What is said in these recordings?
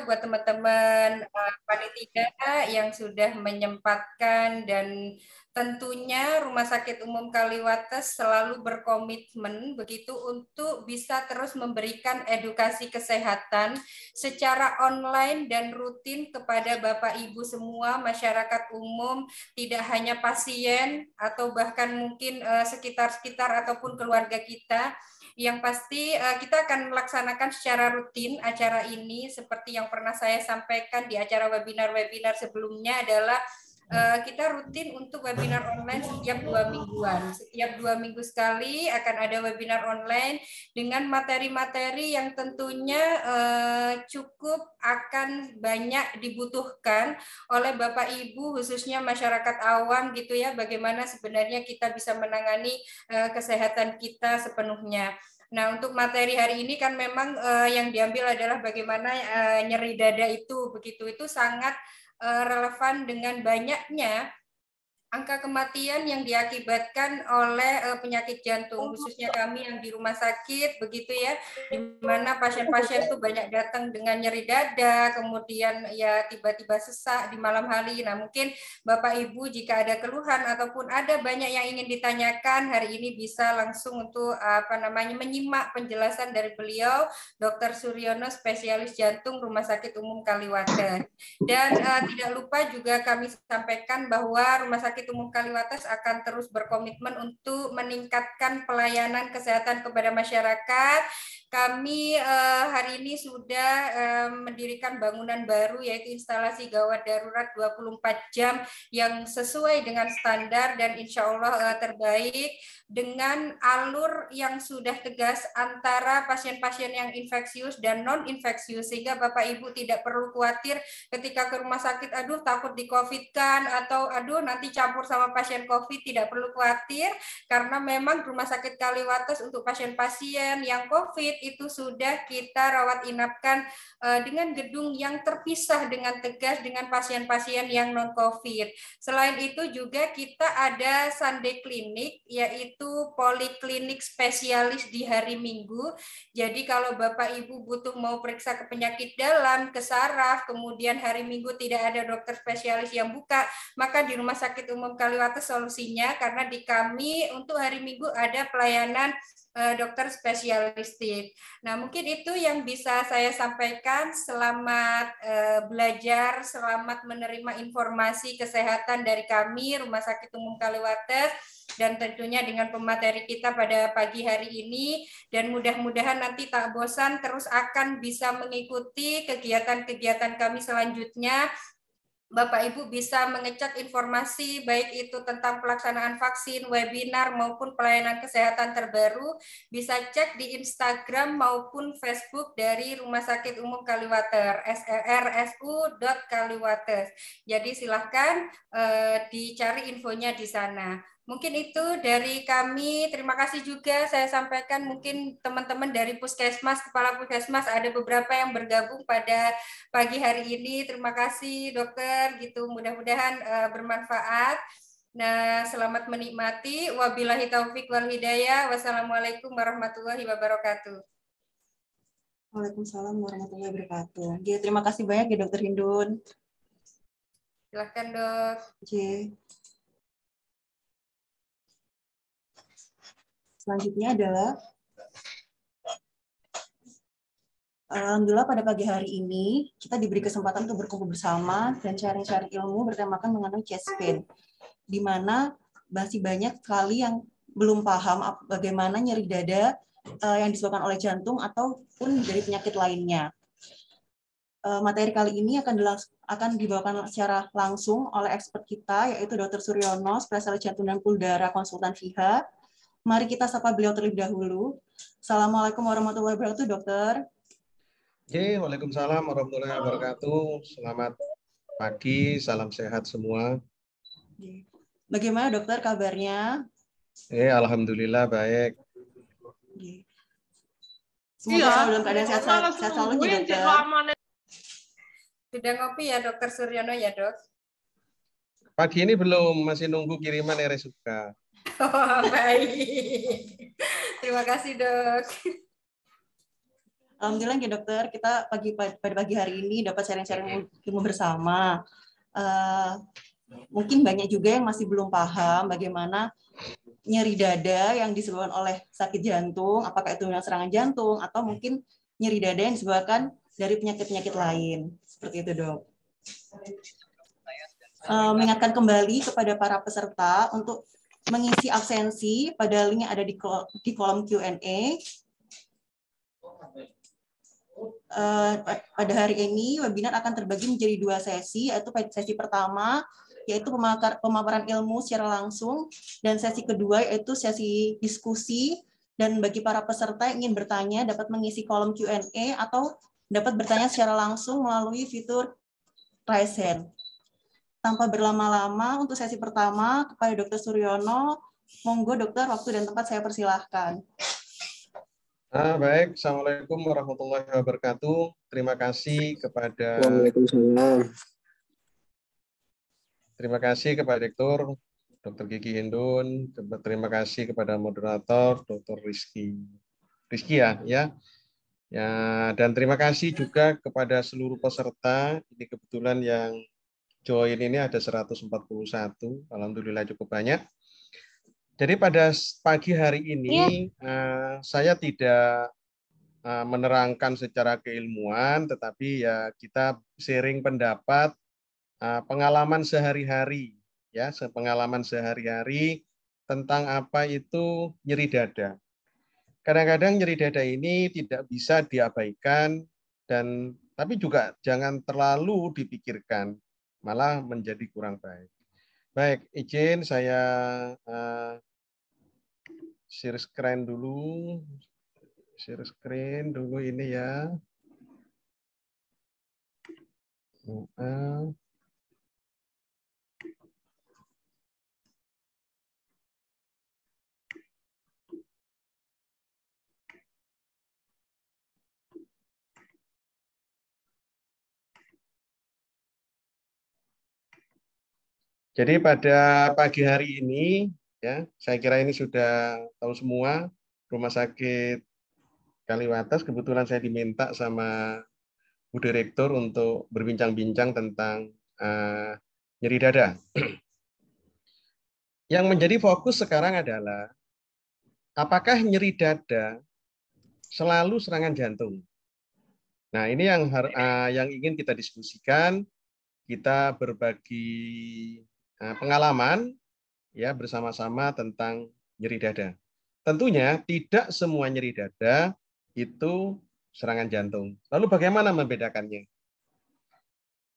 buat teman-teman panitia yang sudah menyempatkan, dan tentunya Rumah Sakit Umum Kaliwates selalu berkomitmen begitu untuk bisa terus memberikan edukasi kesehatan secara online dan rutin kepada Bapak Ibu semua masyarakat umum, tidak hanya pasien atau bahkan mungkin sekitar-sekitar ataupun keluarga kita. Yang pasti kita akan melaksanakan secara rutin acara ini seperti yang pernah saya sampaikan di acara webinar-webinar sebelumnya adalah kita rutin untuk webinar online setiap 2 mingguan. Setiap 2 minggu sekali akan ada webinar online dengan materi-materi yang tentunya cukup akan banyak dibutuhkan oleh Bapak Ibu, khususnya masyarakat awam gitu ya, bagaimana sebenarnya kita bisa menangani kesehatan kita sepenuhnya. Nah, untuk materi hari ini kan memang yang diambil adalah bagaimana nyeri dada itu, begitu itu sangat relevan dengan banyaknya angka kematian yang diakibatkan oleh penyakit jantung, khususnya kami yang di rumah sakit, begitu ya, di mana pasien-pasien itu banyak datang dengan nyeri dada, kemudian ya tiba-tiba sesak di malam hari. Nah, mungkin Bapak Ibu jika ada keluhan ataupun ada banyak yang ingin ditanyakan, hari ini bisa langsung untuk menyimak penjelasan dari beliau, Dr. Suryono, spesialis jantung Rumah Sakit Umum Kaliwates. Dan tidak lupa juga kami sampaikan bahwa Rumah Sakit Umum Kaliwates akan terus berkomitmen untuk meningkatkan pelayanan kesehatan kepada masyarakat. Kami hari ini sudah mendirikan bangunan baru, yaitu instalasi gawat darurat 24 jam yang sesuai dengan standar dan insya Allah terbaik, dengan alur yang sudah tegas antara pasien-pasien yang infeksius dan non-infeksius, sehingga Bapak Ibu tidak perlu khawatir ketika ke rumah sakit, aduh takut di COVID kan, atau aduh nanti campur sama pasien COVID. Tidak perlu khawatir, karena memang Rumah Sakit Kaliwates untuk pasien-pasien yang COVID itu sudah kita rawat inapkan dengan gedung yang terpisah dengan tegas dengan pasien-pasien yang non-COVID. Selain itu juga kita ada Sunday Clinic, yaitu poliklinik spesialis di hari Minggu. Jadi kalau Bapak Ibu butuh mau periksa ke penyakit dalam, ke saraf, kemudian hari Minggu tidak ada dokter spesialis yang buka, maka di Rumah Sakit Umum Kaliwates solusinya, karena di kami untuk hari Minggu ada pelayanan dokter spesialistik. Nah, mungkin itu yang bisa saya sampaikan. Selamat belajar, selamat menerima informasi kesehatan dari kami, Rumah Sakit Umum Kaliwates, dan tentunya dengan pemateri kita pada pagi hari ini. Dan mudah-mudahan nanti tak bosan, terus akan bisa mengikuti kegiatan-kegiatan kami selanjutnya. Bapak Ibu bisa mengecek informasi baik itu tentang pelaksanaan vaksin, webinar maupun pelayanan kesehatan terbaru, bisa cek di Instagram maupun Facebook dari Rumah Sakit Umum Kaliwates, rsu.kaliwates. Jadi silahkan dicari infonya di sana. Mungkin itu dari kami. Terima kasih juga saya sampaikan, mungkin teman-teman dari Puskesmas, Kepala Puskesmas ada beberapa yang bergabung pada pagi hari ini. Terima kasih dokter, gitu. Mudah-mudahan bermanfaat. Nah, selamat menikmati. Wabillahi taufik wal hidayah. Wassalamualaikum warahmatullahi wabarakatuh. Waalaikumsalam warahmatullahi wabarakatuh. Ya, terima kasih banyak ya Dokter Hindun. Silakan dok. Selanjutnya adalah alhamdulillah pada pagi hari ini kita diberi kesempatan untuk berkumpul bersama dan sharing-sharing ilmu bertemakan mengenai chest pain, di mana masih banyak sekali yang belum paham bagaimana nyeri dada yang disebabkan oleh jantung ataupun dari penyakit lainnya. Materi kali ini akan dibawakan secara langsung oleh expert kita, yaitu Dr. Suryono, spesialis jantung dan pembuluh darah, konsultan FIHA. Mari kita sapa beliau terlebih dahulu. Assalamualaikum warahmatullahi wabarakatuh, dokter. Waalaikumsalam warahmatullahi wabarakatuh. Selamat pagi, salam sehat semua. Bagaimana dokter kabarnya? Alhamdulillah baik. Semoga selalu dalam keadaan sehat selalu ya dokter. Sudah ngopi ya Dokter Suryono ya dok? Pagi ini belum, masih nunggu kiriman RSUK. Oh, baik. Terima kasih dok. Alhamdulillah ya dokter, kita pada pagi hari ini dapat sharing-sharing ilmu bersama. Mungkin banyak juga yang masih belum paham bagaimana nyeri dada yang disebabkan oleh sakit jantung, apakah itu serangan jantung atau mungkin nyeri dada yang disebabkan dari penyakit-penyakit lain. Seperti itu, Dok. Mengingatkan kembali kepada para peserta untuk mengisi absensi pada link yang ada di kolom Q&A. Pada hari ini webinar akan terbagi menjadi 2 sesi, yaitu sesi pertama yaitu pemaparan ilmu secara langsung, dan sesi kedua yaitu sesi diskusi, dan bagi para peserta yang ingin bertanya dapat mengisi kolom Q&A atau dapat bertanya secara langsung melalui fitur raise hand. Tanpa berlama-lama, untuk sesi pertama kepada Dr. Suryono, monggo dokter, waktu dan tempat saya persilahkan. Baik, Assalamualaikum warahmatullahi wabarakatuh. Terima kasih kepada Waalaikumsalam. Terima kasih kepada Rektor Dr. Gigi Hindun. Terima kasih kepada moderator Dr. Rizky ya. Dan terima kasih juga kepada seluruh peserta. Ini kebetulan yang join ini ada 141. Alhamdulillah cukup banyak. Jadi pada pagi hari ini saya tidak menerangkan secara keilmuan, tetapi ya kita sharing pendapat, pengalaman sehari-hari, ya, pengalaman sehari-hari tentang apa itu nyeri dada. Kadang-kadang nyeri dada ini tidak bisa diabaikan, tapi juga jangan terlalu dipikirkan, malah menjadi kurang baik. Baik, izin saya share screen dulu. Share screen dulu ini ya. Jadi pada pagi hari ini, ya, saya kira ini sudah tahu semua, Rumah Sakit Kaliwates, kebetulan saya diminta sama Bu Direktur untuk berbincang-bincang tentang nyeri dada. Yang menjadi fokus sekarang adalah apakah nyeri dada selalu serangan jantung? Nah, ini yang ingin kita diskusikan, kita berbagi pengalaman ya bersama-sama tentang nyeri dada. Tentunya tidak semua nyeri dada itu serangan jantung. Lalu bagaimana membedakannya?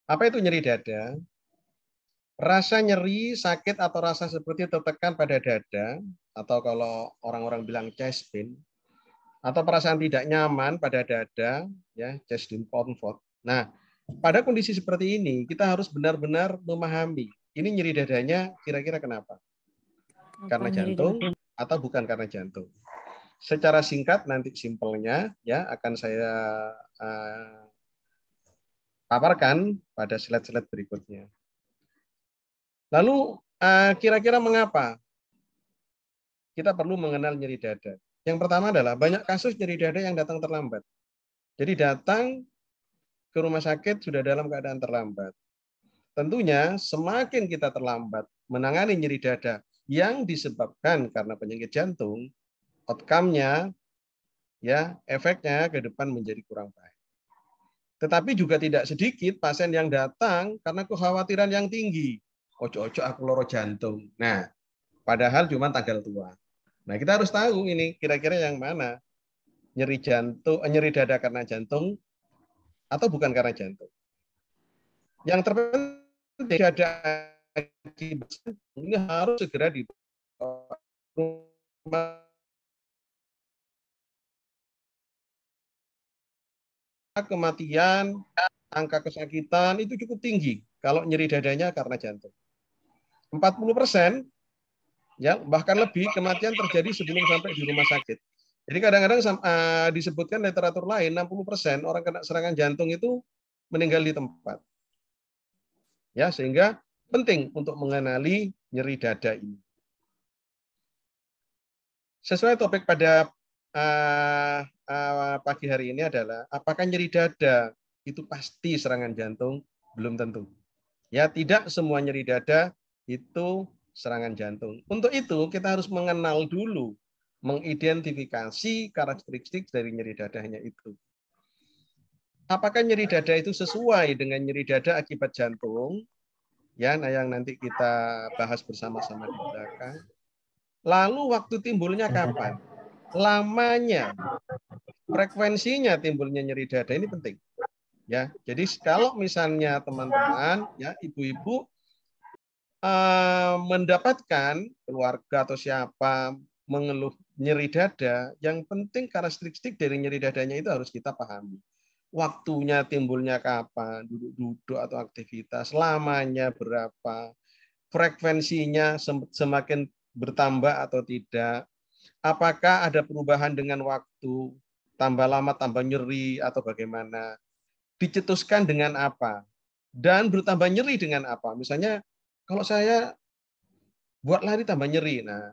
Apa itu nyeri dada? Rasa nyeri, sakit atau rasa seperti tertekan pada dada, atau kalau orang-orang bilang chest pain, atau perasaan tidak nyaman pada dada, ya, chest discomfort. Nah, pada kondisi seperti ini kita harus benar-benar memahami ini nyeri dadanya kira-kira kenapa? Karena jantung atau bukan karena jantung. Secara singkat nanti simpelnya ya akan saya paparkan pada slide-slide berikutnya. Lalu kira-kira mengapa kita perlu mengenal nyeri dada? Yang pertama adalah banyak kasus nyeri dada yang datang terlambat. Jadi datang ke rumah sakit sudah dalam keadaan terlambat. Tentunya semakin kita terlambat menangani nyeri dada yang disebabkan karena penyakit jantung, outcome-nya, ya, efeknya ke depan menjadi kurang baik. Tetapi juga tidak sedikit pasien yang datang karena kekhawatiran yang tinggi. Ojo-ojo aku loro jantung. Nah, padahal cuma tanggal tua. Nah, kita harus tahu ini kira-kira yang mana. Nyeri jantung, nyeri dada karena jantung atau bukan karena jantung. Yang terpenting dada ini harus segera di kematian, angka kesakitan itu cukup tinggi kalau nyeri dadanya karena jantung. 40%, ya, bahkan lebih kematian terjadi sebelum sampai di rumah sakit. Jadi kadang-kadang disebutkan literatur lain 60% orang kena serangan jantung itu meninggal di tempat. Ya, sehingga penting untuk mengenali nyeri dada ini. Sesuai topik pada pagi hari ini adalah apakah nyeri dada itu pasti serangan jantung? Belum tentu. Ya, tidak semua nyeri dada itu serangan jantung. Untuk itu kita harus mengenal dulu, mengidentifikasi karakteristik dari nyeri dadanya itu. Apakah nyeri dada itu sesuai dengan nyeri dada akibat jantung? Ya, nah yang nanti kita bahas bersama-sama di belakang. Lalu waktu timbulnya kapan? Lamanya, frekuensinya timbulnya nyeri dada ini penting. Ya, jadi kalau misalnya teman-teman, ya ibu-ibu mendapatkan keluarga atau siapa mengeluh nyeri dada, yang penting karakteristik dari nyeri dadanya itu harus kita pahami. Waktunya timbulnya kapan, duduk-duduk atau aktivitas, lamanya berapa, frekuensinya semakin bertambah atau tidak, apakah ada perubahan dengan waktu, tambah lama tambah nyeri atau bagaimana, dicetuskan dengan apa, dan bertambah nyeri dengan apa. Misalnya kalau saya buat lari tambah nyeri, nah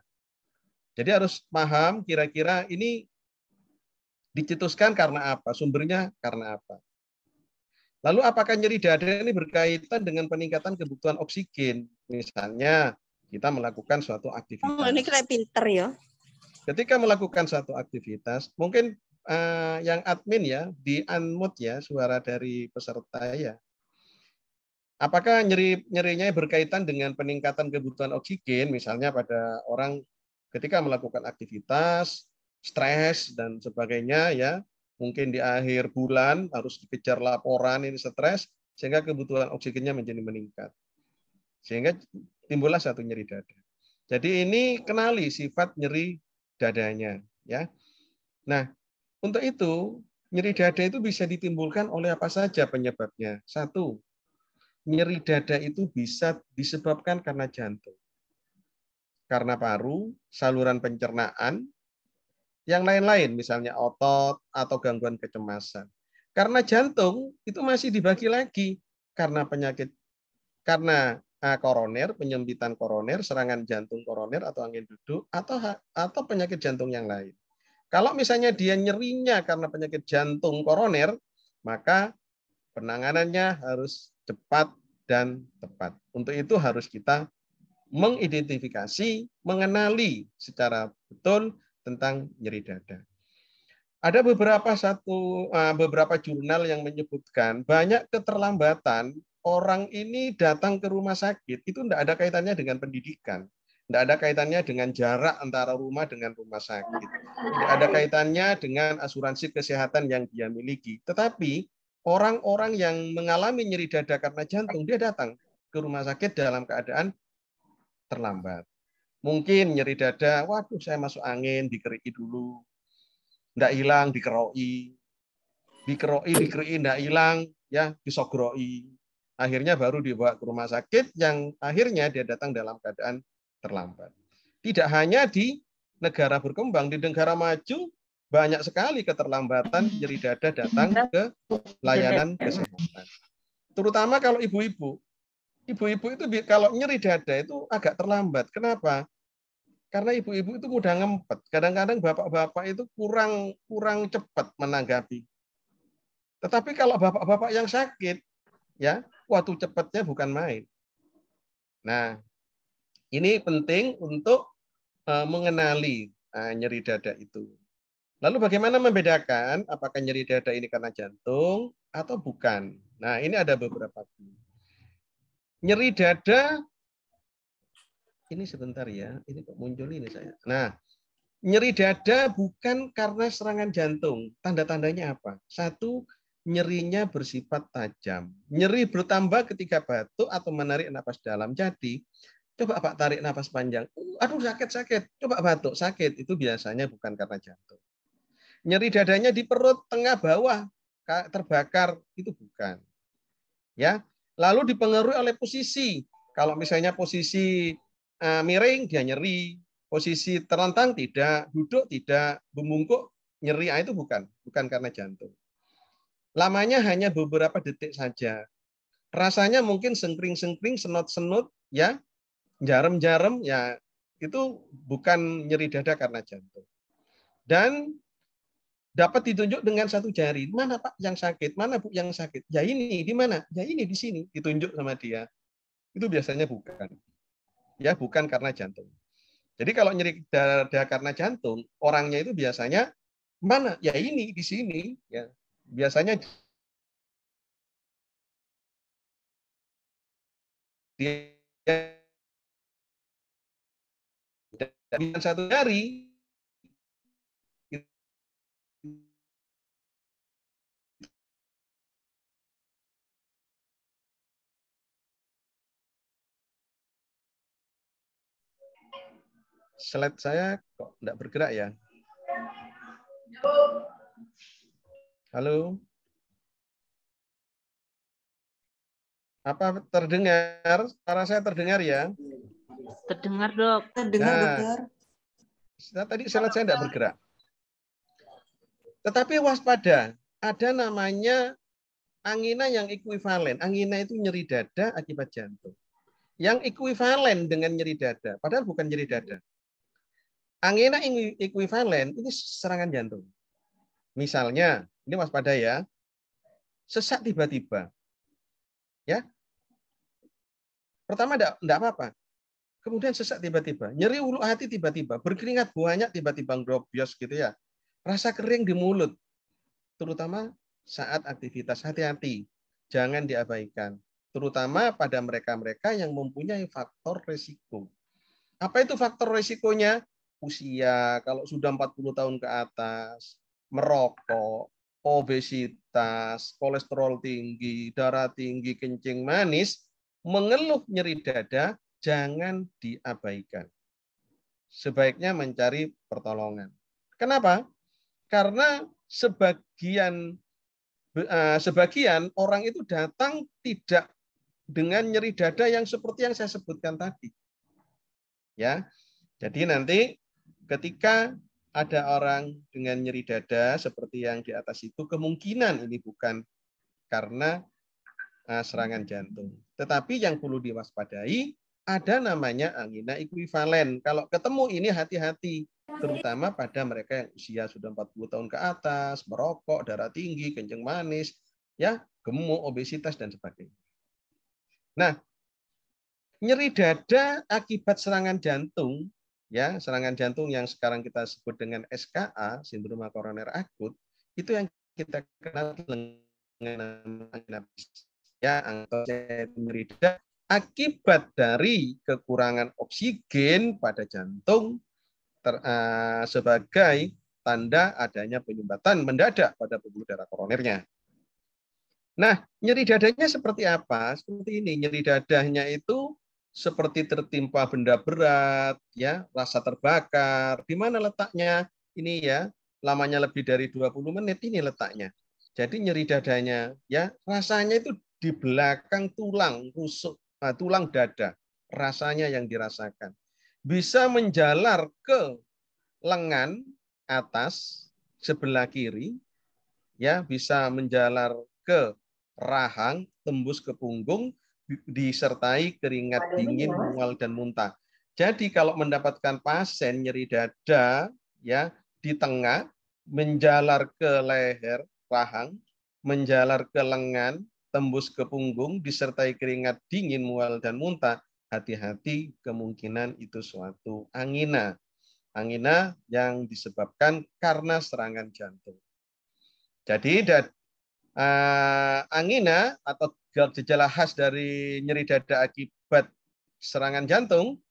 jadi harus paham kira-kira ini dicetuskan karena apa, sumbernya karena apa. Lalu apakah nyeri dada ini berkaitan dengan peningkatan kebutuhan oksigen? Misalnya kita melakukan suatu aktivitas. Oh, ini kayak pinter ya. Ketika melakukan suatu aktivitas, mungkin yang admin ya, di-unmute ya suara dari peserta ya. Apakah nyerinya berkaitan dengan peningkatan kebutuhan oksigen, misalnya pada orang ketika melakukan aktivitas, stres dan sebagainya ya, mungkin di akhir bulan harus dikejar laporan ini stres, sehingga kebutuhan oksigennya menjadi meningkat. Sehingga timbullah satu nyeri dada. Jadi ini kenali sifat nyeri dadanya ya. Nah, untuk itu nyeri dada itu bisa ditimbulkan oleh apa saja penyebabnya. Satu, nyeri dada itu bisa disebabkan karena jantung, karena paru, saluran pencernaan, yang lain-lain, misalnya otot atau gangguan kecemasan. Karena jantung itu masih dibagi lagi karena penyakit, karena koroner, penyempitan koroner, serangan jantung koroner atau angin duduk, atau penyakit jantung yang lain. Kalau misalnya dia nyerinya karena penyakit jantung koroner, maka penanganannya harus cepat dan tepat. Untuk itu harus kita mengidentifikasi, mengenali secara betul tentang nyeri dada. Ada beberapa jurnal yang menyebutkan banyak keterlambatan orang ini datang ke rumah sakit itu tidak ada kaitannya dengan pendidikan, tidak ada kaitannya dengan jarak antara rumah dengan rumah sakit, tidak ada kaitannya dengan asuransi kesehatan yang dia miliki. Tetapi orang-orang yang mengalami nyeri dada karena jantung, dia datang ke rumah sakit dalam keadaan terlambat. Mungkin nyeri dada, waduh saya masuk angin, dikeriki dulu. Nggak hilang, dikeroi. Dikeroi, nggak hilang, ya disogroi. Akhirnya baru dibawa ke rumah sakit yang akhirnya dia datang dalam keadaan terlambat. Tidak hanya di negara berkembang, di negara maju banyak sekali keterlambatan nyeri dada datang ke layanan kesehatan. Terutama kalau ibu-ibu. Ibu-ibu itu kalau nyeri dada itu agak terlambat. Kenapa? Karena ibu-ibu itu mudah ngempet. Kadang-kadang bapak-bapak itu kurang cepat menanggapi. Tetapi kalau bapak-bapak yang sakit, ya waktu cepatnya bukan main. Nah, ini penting untuk mengenali nyeri dada itu. Lalu bagaimana membedakan apakah nyeri dada ini karena jantung atau bukan? Nah, ini ada beberapa. Nyeri dada, ini sebentar ya, ini kok muncul ini saya. Nah, nyeri dada bukan karena serangan jantung. Tanda-tandanya apa? Satu, nyerinya bersifat tajam. Nyeri bertambah ketika batuk atau menarik napas dalam. Jadi, coba Pak tarik napas panjang. Aduh sakit-sakit. Coba batuk, sakit. Itu biasanya bukan karena jantung. Nyeri dadanya di perut tengah bawah terbakar, itu bukan. Ya. Lalu dipengaruhi oleh posisi. Kalau misalnya posisi miring, dia nyeri. Posisi terlentang tidak, duduk tidak, membungkuk nyeri, itu bukan karena jantung. Lamanya hanya beberapa detik saja. Rasanya mungkin sengkring-sengkring, senut-senut, ya, jarem-jarem, ya itu bukan nyeri dada karena jantung. Dan dapat ditunjuk dengan satu jari. Mana Pak yang sakit? Mana Bu yang sakit? Ya ini, di mana? Ya ini, di sini. Ditunjuk sama dia. Itu biasanya bukan. Ya, bukan karena jantung. Jadi kalau nyeri dada karena jantung, orangnya itu biasanya mana? Ya ini, di sini. Ya. Biasanya dia dengan satu jari. Slide saya kok tidak bergerak ya? Halo? Apa terdengar? Suara saya terdengar ya? Terdengar, Dok. Terdengar, dokter. Tadi slide saya tidak bergerak. Tetapi waspada, ada namanya angina yang ekuivalen. Angina itu nyeri dada akibat jantung. Yang ekuivalen dengan nyeri dada, padahal bukan nyeri dada. Angina ekuivalen ini serangan jantung. Misalnya, ini waspada ya, sesak tiba-tiba. Ya, pertama enggak apa-apa. Kemudian sesak tiba-tiba, nyeri ulu hati tiba-tiba, berkeringat banyak tiba-tiba grobyos gitu ya. Rasa kering di mulut, terutama saat aktivitas. Hati-hati, jangan diabaikan. Terutama pada mereka-mereka yang mempunyai faktor resiko. Apa itu faktor resikonya? Usia, kalau sudah 40 tahun ke atas, merokok, obesitas, kolesterol tinggi, darah tinggi, kencing manis, mengeluh nyeri dada, jangan diabaikan. Sebaiknya mencari pertolongan. Kenapa? Karena sebagian orang itu datang tidak dengan nyeri dada yang seperti yang saya sebutkan tadi. Ya. Jadi nanti ketika ada orang dengan nyeri dada seperti yang di atas itu, kemungkinan ini bukan karena serangan jantung. Tetapi yang perlu diwaspadai, ada namanya angina ekuivalen. Kalau ketemu ini hati-hati, terutama pada mereka yang usia sudah 40 tahun ke atas, merokok, darah tinggi, kencing manis, ya, gemuk, obesitas, dan sebagainya. Nah, nyeri dada akibat serangan jantung, ya, serangan jantung yang sekarang kita sebut dengan SKA, sindroma koroner akut, itu yang kita kenal dengan angina ya, atau nyeri dada akibat dari kekurangan oksigen pada jantung sebagai tanda adanya penyumbatan mendadak pada pembuluh darah koronernya. Nah, nyeri dadanya seperti apa? Seperti ini, nyeri dadanya itu seperti tertimpa benda berat, ya, rasa terbakar. Di mana letaknya? Ini ya, lamanya lebih dari 20 menit, ini letaknya. Jadi nyeri dadanya, ya, rasanya itu di belakang tulang rusuk, tulang dada. Rasanya yang dirasakan. Bisa menjalar ke lengan atas sebelah kiri, ya, bisa menjalar ke rahang, tembus ke punggung, disertai keringat dingin, mual, dan muntah. Jadi kalau mendapatkan pasien nyeri dada, ya, di tengah, menjalar ke leher, rahang, menjalar ke lengan, tembus ke punggung, disertai keringat dingin, mual, dan muntah, hati-hati, kemungkinan itu suatu angina. Angina yang disebabkan karena serangan jantung. Jadi angina atau gejala khas dari nyeri dada akibat serangan jantung,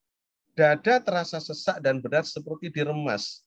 dada terasa sesak dan berat seperti diremas.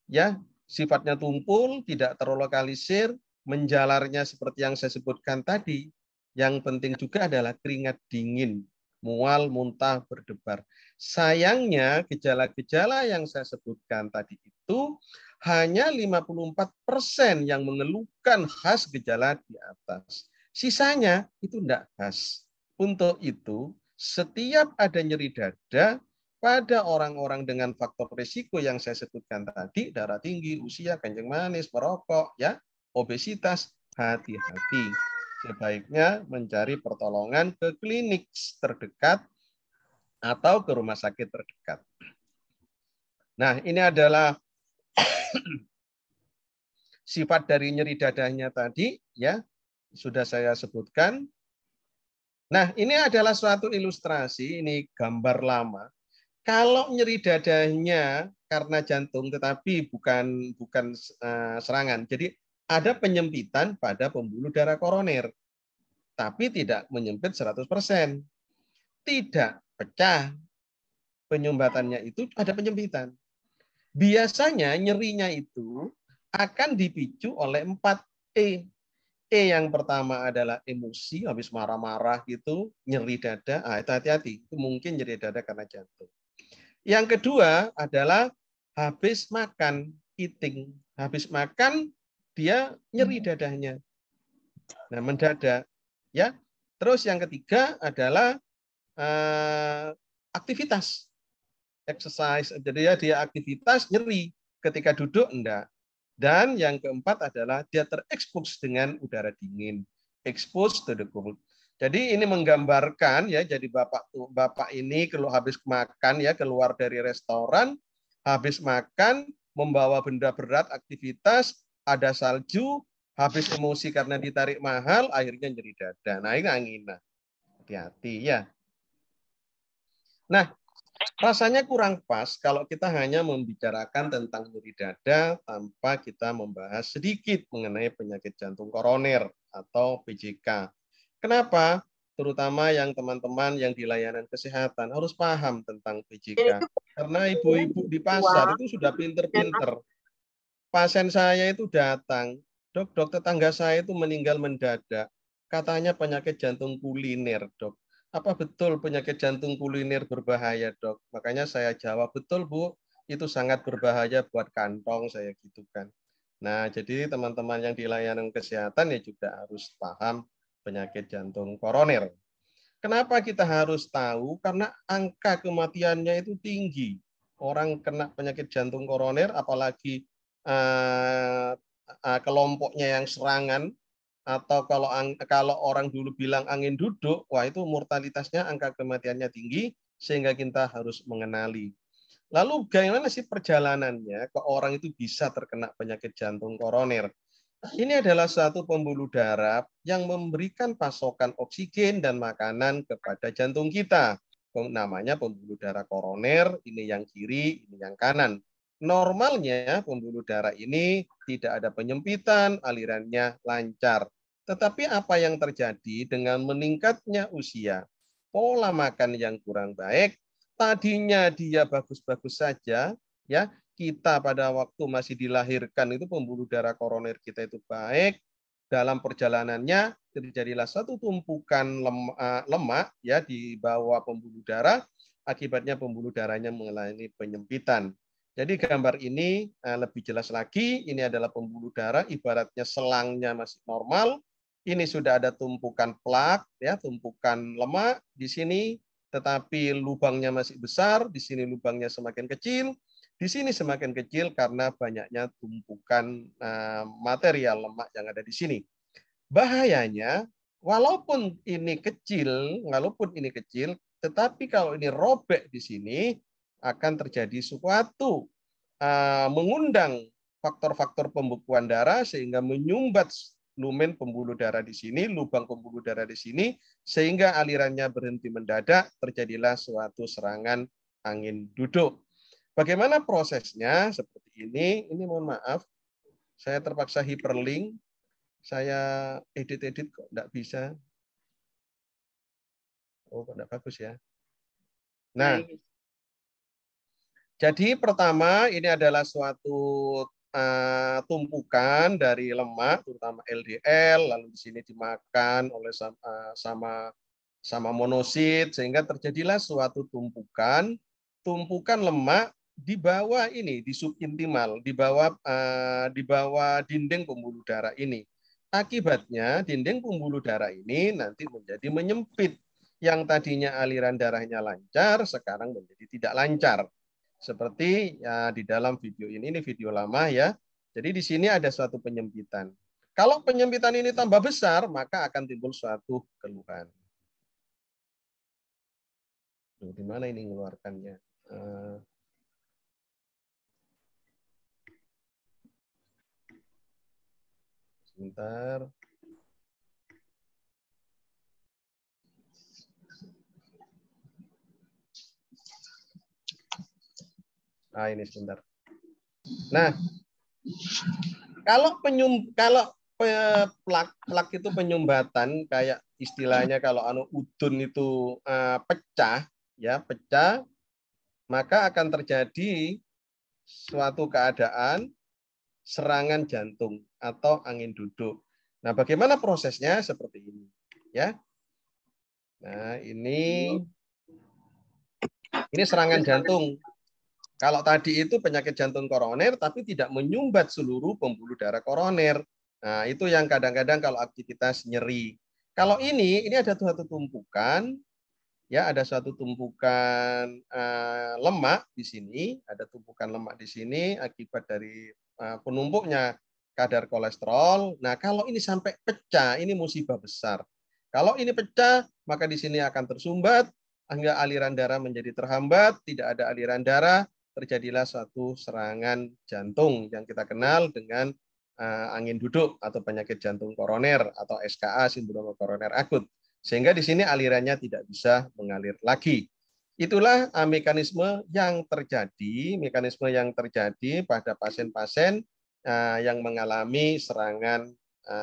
Ya, sifatnya tumpul, tidak terlokalisir, menjalarnya seperti yang saya sebutkan tadi. Yang penting juga adalah keringat dingin, mual, muntah, berdebar. Sayangnya gejala-gejala yang saya sebutkan tadi itu hanya 54% yang mengeluhkan khas gejala di atas. Sisanya itu tidak khas. Untuk itu, setiap ada nyeri dada pada orang-orang dengan faktor risiko yang saya sebutkan tadi, darah tinggi, usia, kencing manis, merokok, ya, obesitas, hati-hati. Sebaiknya mencari pertolongan ke klinik terdekat atau ke rumah sakit terdekat. Nah, ini adalah sifat dari nyeri dadanya tadi ya sudah saya sebutkan. Nah, ini adalah suatu ilustrasi, ini gambar lama. Kalau nyeri dadanya karena jantung tetapi bukan serangan. Jadi ada penyempitan pada pembuluh darah koroner, tapi tidak menyempit 100%. Tidak pecah. Penyumbatannya itu ada penyempitan. Biasanya nyerinya itu akan dipicu oleh 4E. Yang pertama adalah emosi, habis marah-marah gitu, nyeri dada. Itu hati-hati, itu mungkin nyeri dada karena jantung. Yang kedua adalah habis makan, eating. Habis makan dia nyeri dadanya. Nah, mendadak ya. Terus yang ketiga adalah aktivitas, exercise. Jadi ya dia aktivitas nyeri, ketika duduk enggak. Dan yang keempat adalah dia terekspos dengan udara dingin, expose to the cold. Jadi ini menggambarkan ya, jadi bapak ini kalau habis makan ya keluar dari restoran, habis makan membawa benda berat aktivitas, ada salju, habis emosi karena ditarik mahal, akhirnya nyeri dada. Nah ini angina. Hati-hati ya. Nah, rasanya kurang pas kalau kita hanya membicarakan tentang nyeri dada tanpa kita membahas sedikit mengenai penyakit jantung koroner atau PJK. Kenapa? Terutama yang teman-teman yang di layanan kesehatan harus paham tentang PJK. Karena ibu-ibu di pasar itu sudah pinter-pinter. Pasien saya itu datang, dok, tetangga saya itu meninggal mendadak. Katanya penyakit jantung kuliner, dok. Apa betul penyakit jantung kuliner berbahaya, dok? Makanya saya jawab, betul, Bu. Itu sangat berbahaya buat kantong, saya gitu kan. Nah, jadi teman-teman yang di layanan kesehatan ya juga harus paham penyakit jantung koroner. Kenapa kita harus tahu? Karena angka kematiannya itu tinggi. Orang kena penyakit jantung koroner, apalagi kelompoknya yang serangan, atau kalau orang dulu bilang angin duduk, wah itu mortalitasnya, angka kematiannya tinggi, sehingga kita harus mengenali. Lalu bagaimana sih perjalanannya ke orang itu bisa terkena penyakit jantung koroner? Ini adalah suatu pembuluh darah yang memberikan pasokan oksigen dan makanan kepada jantung kita. Namanya pembuluh darah koroner, ini yang kiri, ini yang kanan. Normalnya pembuluh darah ini tidak ada penyempitan, alirannya lancar. Tetapi apa yang terjadi dengan meningkatnya usia? Pola makan yang kurang baik, tadinya dia bagus-bagus saja, ya, kita pada waktu masih dilahirkan itu pembuluh darah koroner kita itu baik, dalam perjalanannya terjadilah satu tumpukan lemak ya di bawah pembuluh darah, akibatnya pembuluh darahnya mengalami penyempitan. Jadi gambar ini lebih jelas lagi, ini adalah pembuluh darah, ibaratnya selangnya masih normal, ini sudah ada tumpukan plak, ya, tumpukan lemak di sini, tetapi lubangnya masih besar, di sini lubangnya semakin kecil, di sini semakin kecil karena banyaknya tumpukan material lemak yang ada di sini. Bahayanya, walaupun ini kecil, tetapi kalau ini robek di sini, akan terjadi suatu mengundang faktor-faktor pembekuan darah sehingga menyumbat lumen pembuluh darah di sini, lubang pembuluh darah di sini, sehingga alirannya berhenti mendadak, terjadilah suatu serangan angin duduk. Bagaimana prosesnya? Seperti ini mohon maaf, saya terpaksa hyperlink, saya edit kok enggak bisa. Oh, kok enggak bagus ya. Nah, jadi pertama ini adalah suatu tumpukan dari lemak, terutama LDL, lalu di sini dimakan oleh sama monosit, sehingga terjadilah suatu tumpukan lemak di bawah ini, di subintimal, di bawah dinding pembuluh darah ini. Akibatnya dinding pembuluh darah ini nanti menjadi menyempit. Yang tadinya aliran darahnya lancar, sekarang menjadi tidak lancar. Seperti ya di dalam video ini video lama ya. Jadi di sini ada suatu penyempitan. Kalau penyempitan ini tambah besar, maka akan timbul suatu keluhan. Di mana ini mengeluarkannya? Sebentar. Ah, ini sebentar. Nah, kalau plak itu penyumbatan, kayak istilahnya kalau udun itu pecah, ya pecah, maka akan terjadi suatu keadaan serangan jantung atau angin duduk. Nah, bagaimana prosesnya? Seperti ini, ya. Nah, ini serangan jantung. Kalau tadi itu penyakit jantung koroner, tapi tidak menyumbat seluruh pembuluh darah koroner. Nah, itu yang kadang-kadang kalau aktivitas nyeri. Kalau ini ada suatu tumpukan, ya ada suatu tumpukan lemak di sini, ada tumpukan lemak di sini akibat dari penumpuknya kadar kolesterol. Nah, kalau ini sampai pecah, ini musibah besar. Kalau ini pecah, maka di sini akan tersumbat, hingga aliran darah menjadi terhambat, tidak ada aliran darah, terjadilah suatu serangan jantung yang kita kenal dengan angin duduk atau penyakit jantung koroner atau SKA, sindrom koroner akut. Sehingga di sini alirannya tidak bisa mengalir lagi. Itulah mekanisme yang terjadi pada pasien-pasien yang mengalami serangan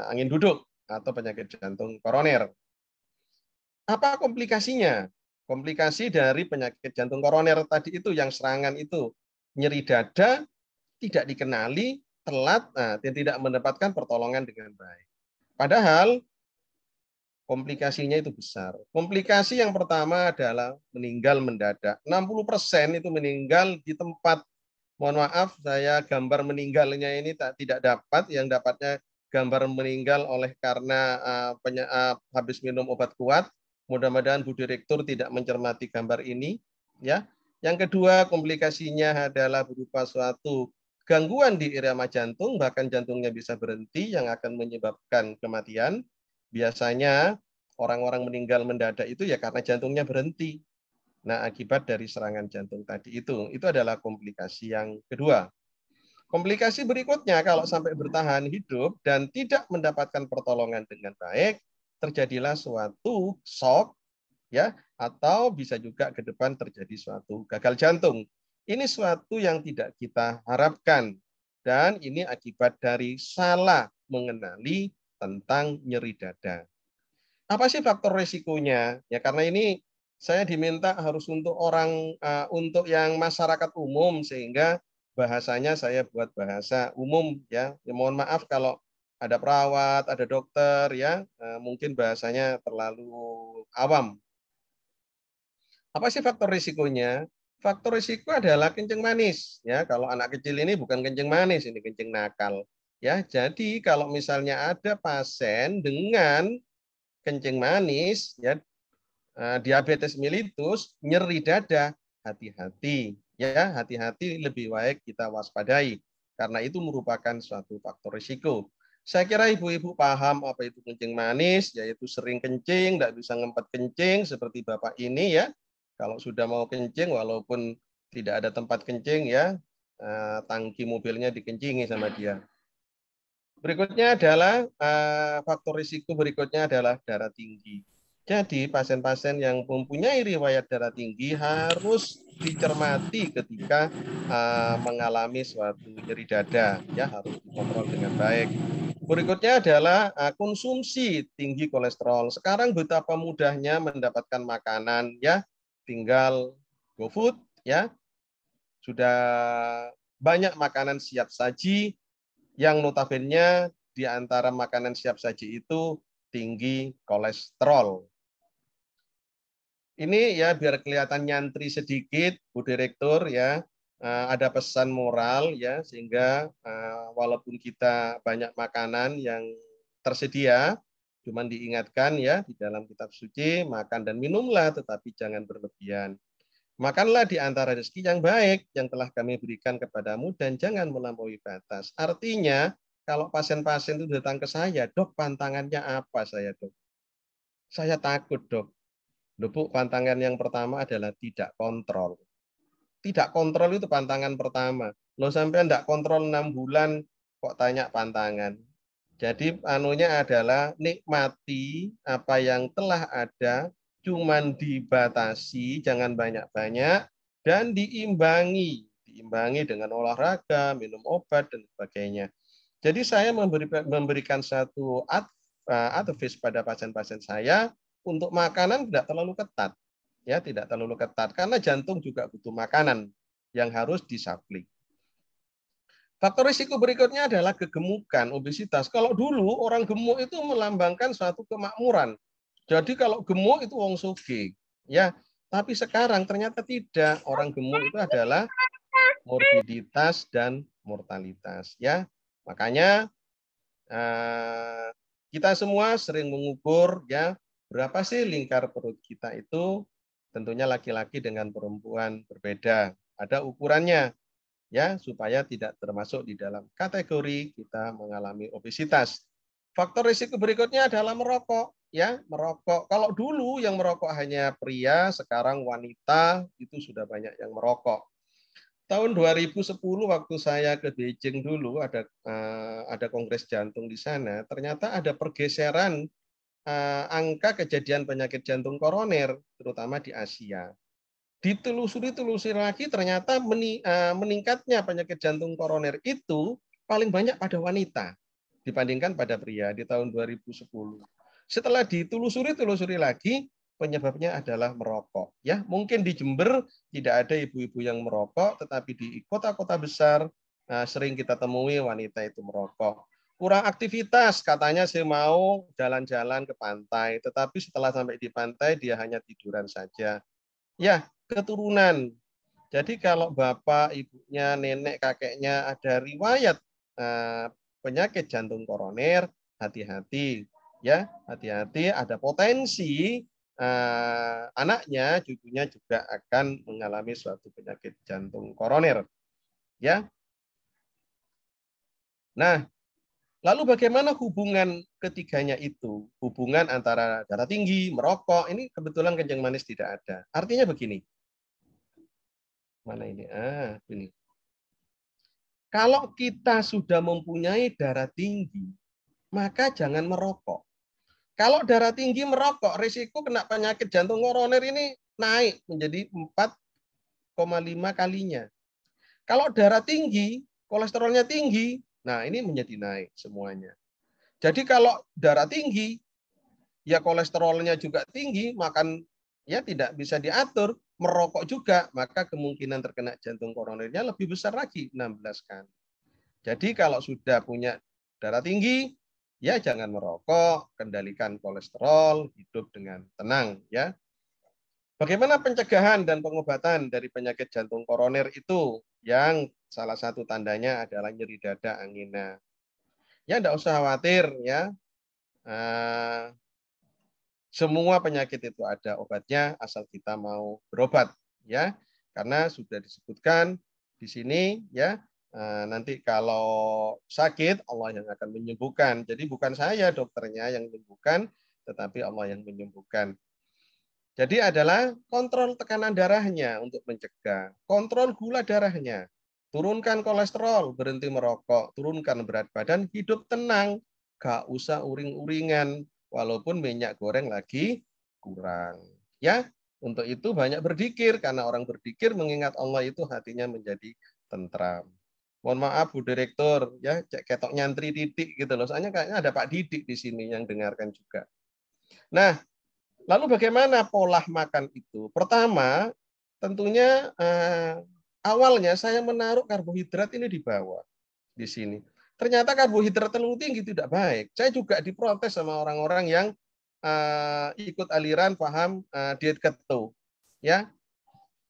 angin duduk atau penyakit jantung koroner. Apa komplikasinya? Komplikasi dari penyakit jantung koroner tadi itu yang serangan itu nyeri dada, tidak dikenali, telat, dan tidak mendapatkan pertolongan dengan baik. Padahal komplikasinya itu besar. Komplikasi yang pertama adalah meninggal mendadak. 60% itu meninggal di tempat. Mohon maaf, saya gambar meninggalnya ini tidak dapat. Yang dapatnya gambar meninggal oleh karena habis minum obat kuat. Mudah-mudahan Bu Direktur tidak mencermati gambar ini. Ya. Yang kedua, komplikasinya adalah berupa suatu gangguan di irama jantung, bahkan jantungnya bisa berhenti yang akan menyebabkan kematian. Biasanya orang-orang meninggal mendadak itu ya karena jantungnya berhenti. Nah, akibat dari serangan jantung tadi itu adalah komplikasi yang kedua. Komplikasi berikutnya kalau sampai bertahan hidup dan tidak mendapatkan pertolongan dengan baik, terjadilah suatu shock, ya, atau bisa juga ke depan terjadi suatu gagal jantung. Ini suatu yang tidak kita harapkan dan ini akibat dari salah mengenali tentang nyeri dada. Apa sih faktor resikonya? Ya karena ini saya diminta harus untuk yang masyarakat umum sehingga bahasanya saya buat bahasa umum ya. Ya mohon maaf kalau ada perawat, ada dokter ya, mungkin bahasanya terlalu awam. Apa sih faktor risikonya? Faktor risiko adalah kencing manis ya. Kalau anak kecil ini bukan kencing manis, ini kencing nakal. Ya, jadi kalau misalnya ada pasien dengan kencing manis ya, diabetes mellitus, nyeri dada, hati-hati ya, hati-hati, lebih baik kita waspadai karena itu merupakan suatu faktor risiko. Saya kira ibu-ibu paham apa itu kencing manis, yaitu sering kencing, tidak bisa ngempet kencing seperti Bapak ini ya. Kalau sudah mau kencing walaupun tidak ada tempat kencing ya, tangki mobilnya dikencingi sama dia. Berikutnya adalah faktor risiko berikutnya adalah darah tinggi. Jadi pasien-pasien yang mempunyai riwayat darah tinggi harus dicermati ketika mengalami suatu nyeri dada, ya harus dikontrol dengan baik. Berikutnya adalah konsumsi tinggi kolesterol. Sekarang betapa mudahnya mendapatkan makanan, ya tinggal GoFood, ya sudah banyak makanan siap saji yang notabene di antara makanan siap saji itu tinggi kolesterol. Ini ya biar kelihatan nyantri sedikit, Bu Direktur ya, ada pesan moral ya sehingga walaupun kita banyak makanan yang tersedia, cuman diingatkan ya di dalam kitab suci, makan dan minumlah tetapi jangan berlebihan. Makanlah di antara rezeki yang baik yang telah kami berikan kepadamu dan jangan melampaui batas. Artinya, kalau pasien-pasien itu datang ke saya, dok pantangannya apa saya dok? Saya takut dok. Bu, pantangan yang pertama adalah tidak kontrol. Tidak kontrol itu pantangan pertama. Lo sampai tidak kontrol 6 bulan, kok tanya pantangan. Jadi anunya adalah nikmati apa yang telah ada, cuman dibatasi, jangan banyak-banyak, dan diimbangi dengan olahraga, minum obat, dan sebagainya. Jadi saya memberikan satu advice pada pasien-pasien saya untuk makanan tidak terlalu ketat, ya tidak terlalu ketat, karena jantung juga butuh makanan yang harus disupli. Faktor risiko berikutnya adalah kegemukan, obesitas. Kalau dulu orang gemuk itu melambangkan suatu kemakmuran. Jadi kalau gemuk itu wong sugih, ya. Tapi sekarang ternyata tidak. Orang gemuk itu adalah morbiditas dan mortalitas, ya. Makanya kita semua sering mengukur, ya, berapa sih lingkar perut kita itu. Tentunya laki-laki dengan perempuan berbeda. Ada ukurannya, ya, supaya tidak termasuk di dalam kategori kita mengalami obesitas. Faktor risiko berikutnya adalah merokok, ya, merokok. Kalau dulu yang merokok hanya pria, sekarang wanita itu sudah banyak yang merokok. Tahun 2010 waktu saya ke Beijing dulu ada kongres jantung di sana, ternyata ada pergeseran angka kejadian penyakit jantung koroner terutama di Asia. Ditelusuri lagi ternyata meningkatnya penyakit jantung koroner itu paling banyak pada wanita dibandingkan pada pria di tahun 2010. Setelah ditelusuri lagi, penyebabnya adalah merokok. Ya, mungkin di Jember tidak ada ibu-ibu yang merokok, tetapi di kota-kota besar sering kita temui wanita itu merokok. Kurang aktivitas, katanya saya mau jalan-jalan ke pantai, tetapi setelah sampai di pantai dia hanya tiduran saja. Ya, keturunan. Jadi kalau bapak, ibunya, nenek, kakeknya ada riwayat penyakit jantung koroner, hati-hati, ya, hati-hati. Ada potensi anaknya, cucunya juga akan mengalami suatu penyakit jantung koroner, ya. Nah, lalu bagaimana hubungan ketiganya itu? Hubungan antara darah tinggi, merokok, ini kebetulan kencing manis tidak ada. Artinya begini. Mana ini? Ini. Kalau kita sudah mempunyai darah tinggi, maka jangan merokok. Kalau darah tinggi merokok, risiko kena penyakit jantung koroner ini naik menjadi 4,5 kalinya. Kalau darah tinggi, kolesterolnya tinggi, nah ini menjadi naik semuanya. Jadi kalau darah tinggi, ya kolesterolnya juga tinggi, makan ya tidak bisa diatur, merokok juga, maka kemungkinan terkena jantung koronernya lebih besar lagi, 16 kali. Jadi kalau sudah punya darah tinggi, ya jangan merokok, kendalikan kolesterol, hidup dengan tenang, ya. Bagaimana pencegahan dan pengobatan dari penyakit jantung koroner itu? Yang salah satu tandanya adalah nyeri dada, angina. Ya tidak usah khawatir, ya. Semua penyakit itu ada obatnya asal kita mau berobat, ya. Karena sudah disebutkan di sini, ya, nanti kalau sakit Allah yang akan menyembuhkan. Jadi bukan saya dokternya yang menyembuhkan, tetapi Allah yang menyembuhkan. Jadi adalah kontrol tekanan darahnya untuk mencegah, kontrol gula darahnya, turunkan kolesterol, berhenti merokok, turunkan berat badan, hidup tenang, gak usah uring-uringan, walaupun minyak goreng lagi kurang. Ya, untuk itu banyak berzikir, karena orang berzikir mengingat Allah itu hatinya menjadi tentram. Mohon maaf Bu Direktur, ya cek ketok nyantri Didik gitu loh. Soalnya kayaknya ada Pak Didik di sini yang dengarkan juga. Nah, lalu bagaimana pola makan itu? Pertama, tentunya awalnya saya menaruh karbohidrat ini di bawah di sini. Ternyata karbohidrat terlalu tinggi tidak baik. Saya juga diprotes sama orang-orang yang ikut aliran paham diet keto, ya.